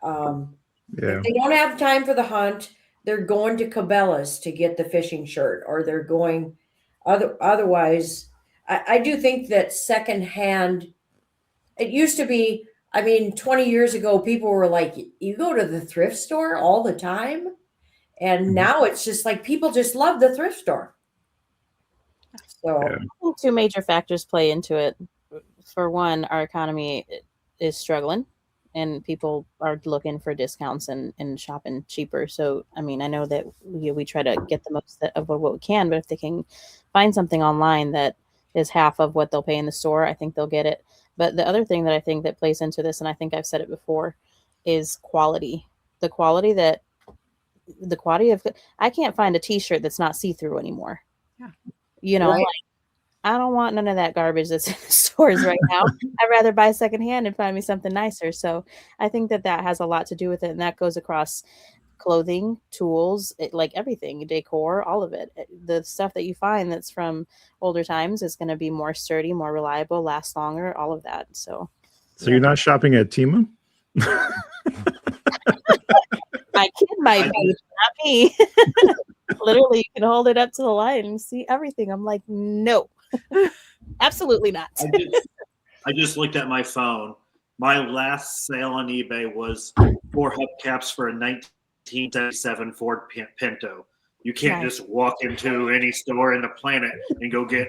If they don't have time for the hunt, they're going to Cabela's to get the fishing shirt, or they're going otherwise. I do think that secondhand, it used to be, I mean, 20 years ago, people were like, you go to the thrift store all the time. And now it's just like people just love the thrift store. So Yeah. I think two major factors play into it. For one, our economy is struggling and people are looking for discounts and shopping cheaper. So, I mean, I know that we try to get the most of what we can, but if they can find something online that is half of what they'll pay in the store, I think they'll get it. But the other thing that I think that plays into this, and I think I've said it before, is quality. The quality of, I can't find a t-shirt that's not see-through anymore. Yeah. You know, Right. like, I don't want none of that garbage that's in the stores right now. I'd rather buy secondhand and find me something nicer. So I think that has a lot to do with it. And that goes across clothing, tools, like everything, decor, all of it. The stuff that you find that's from older times is going to be more sturdy, more reliable, last longer, all of that. So You're not shopping at Temu? my kid might be, not me. Literally, you can hold it up to the light and see everything. I'm like, no, absolutely not. I just looked at my phone. My last sale on eBay was 4 hubcaps for a 1977 Ford Pinto. You can't Nice. just walk into any store in the planet and go get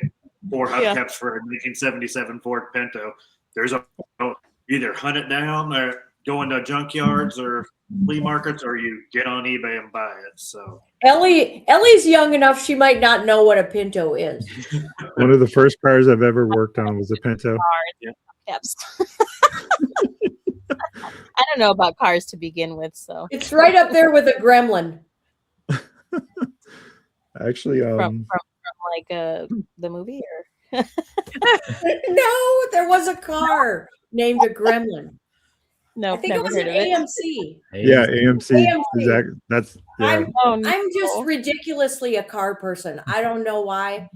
4 hubcaps for a 1977 Ford Pinto. There's either hunt it down or go into junkyards or flea markets, or you get on eBay and buy it. So Ellie's young enough; she might not know what a Pinto is. One of the first cars I've ever worked on was a Pinto. Caps. I don't know about cars to begin with, so It's right up there with a Gremlin. Actually, from like the movie or No, there was a car named a Gremlin. no, I think it never was heard an of it. AMC. yeah, AMC. AMC. Exactly. That's yeah. Oh, no. I'm just ridiculously a car person. I don't know why.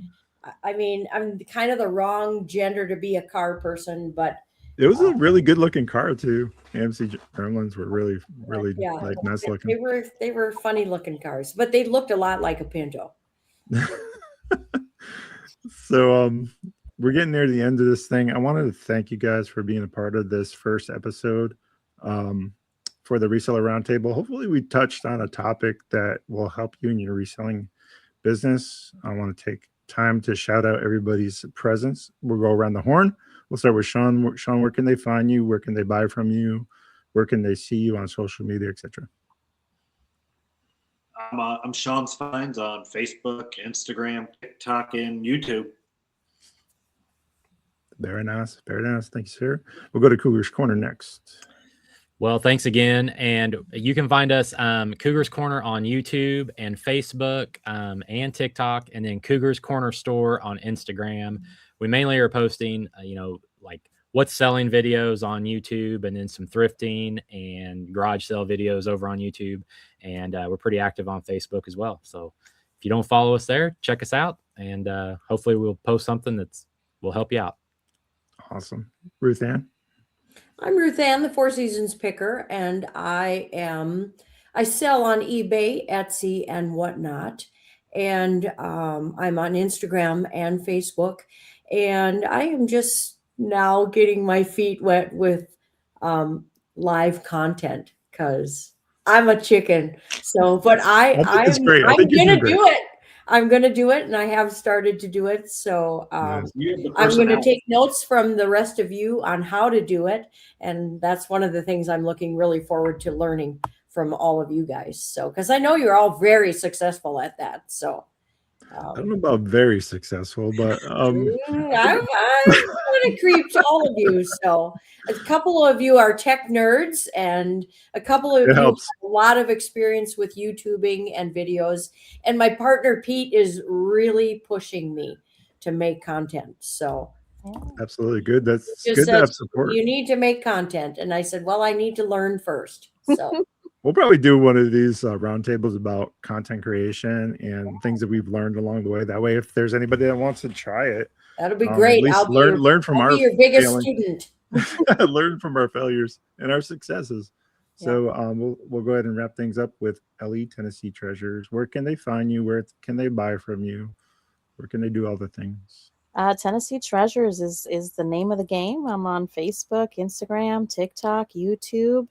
I mean, I'm kind of the wrong gender to be a car person, but It was a really good looking car too. AMC Gremlins were really yeah, like nice looking. they were funny looking cars, but they looked a lot like a Pinto. So we're getting near the end of this thing. I wanted to thank you guys for being a part of this first episode for the Reseller Roundtable. Hopefully we touched on a topic that will help you in your reselling business. I want to take time to shout out everybody's presence. We'll go around the horn. We'll start with Sean. Sean, where can they find you? Where can they buy from you? Where can they see you on social media, etc.? I'm Sean's Finds on Facebook, Instagram, TikTok, and YouTube. Very nice. Very nice. Thank you, sir. We'll go to Cougar's Corner next. Well, thanks again. And you can find us Cougar's Corner on YouTube and Facebook and TikTok, and then Cougar's Corner Store on Instagram. We mainly are posting, like what's selling videos on YouTube, and then some thrifting and garage sale videos over on YouTube. And we're pretty active on Facebook as well. So if you don't follow us there, check us out, and hopefully we'll post something that will help you out. Awesome. Ruth Ann? I'm Ruth Ann, the Four Seasons Picker, and I sell on eBay, Etsy, and whatnot. And I'm on Instagram and Facebook. And I am just now getting my feet wet with live content because I'm a chicken. So, but I'm going to do it. I'm going to do it, and I have started to do it. So I'm going to take notes from the rest of you on how to do it. And that's one of the things I'm looking really forward to learning from all of you guys. So, because I know you're all very successful at that. So I don't know about very successful, but I'm going to creep to all of you. So a couple of you are tech nerds, and a couple of you have a lot of experience with YouTubing and videos. And my partner, Pete, is really pushing me to make content. So absolutely good. That's good to have support. You need to make content. And I said, well, I need to learn first. So we'll probably do one of these roundtables about content creation and things that we've learned along the way. That way, if there's anybody that wants to try it, that'll be great. At least learn from our your biggest student. Learn from our failures and our successes. So we'll go ahead and wrap things up with Ellie, Tennessee Treasures. Where can they find you? Where can they buy from you? Where can they do all the things? Tennessee Treasures is the name of the game. I'm on Facebook, Instagram, TikTok, YouTube.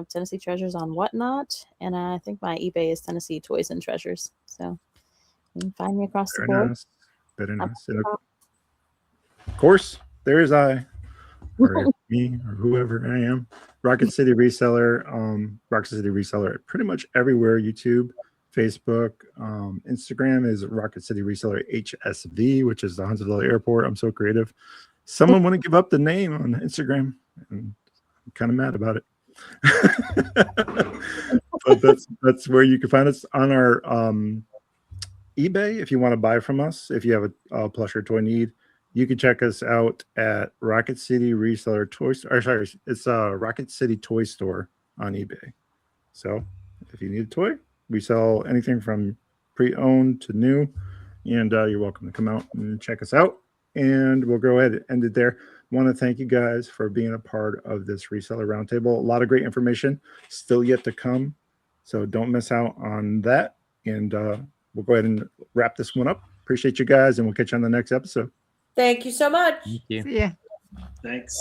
Tennessee Treasures on Whatnot, and I think my eBay is Tennessee Toys and Treasures. So you can find me across the board. Nice. Very nice. And of course, there is I, or me, or whoever I am. Rocket City Reseller, pretty much everywhere. YouTube, Facebook, Instagram is Rocket City Reseller HSV, which is the Huntsville Airport. I'm so creative. Someone want to give up the name on Instagram, and I'm kind of mad about it. But that's where you can find us on our eBay. If you want to buy from us, if you have a plush or toy need, you can check us out at Rocket City Reseller Toys. Or sorry, it's Rocket City Toy Store on eBay. So if you need a toy, we sell anything from pre-owned to new, and you're welcome to come out and check us out. And we'll go ahead and end it there. Want to thank you guys for being a part of this reseller roundtable. A lot of great information still yet to come, so don't miss out on that. And we'll go ahead and wrap this one up. Appreciate you guys, and we'll catch you on the next episode. Thank you so much. Thank you. Yeah. Thanks.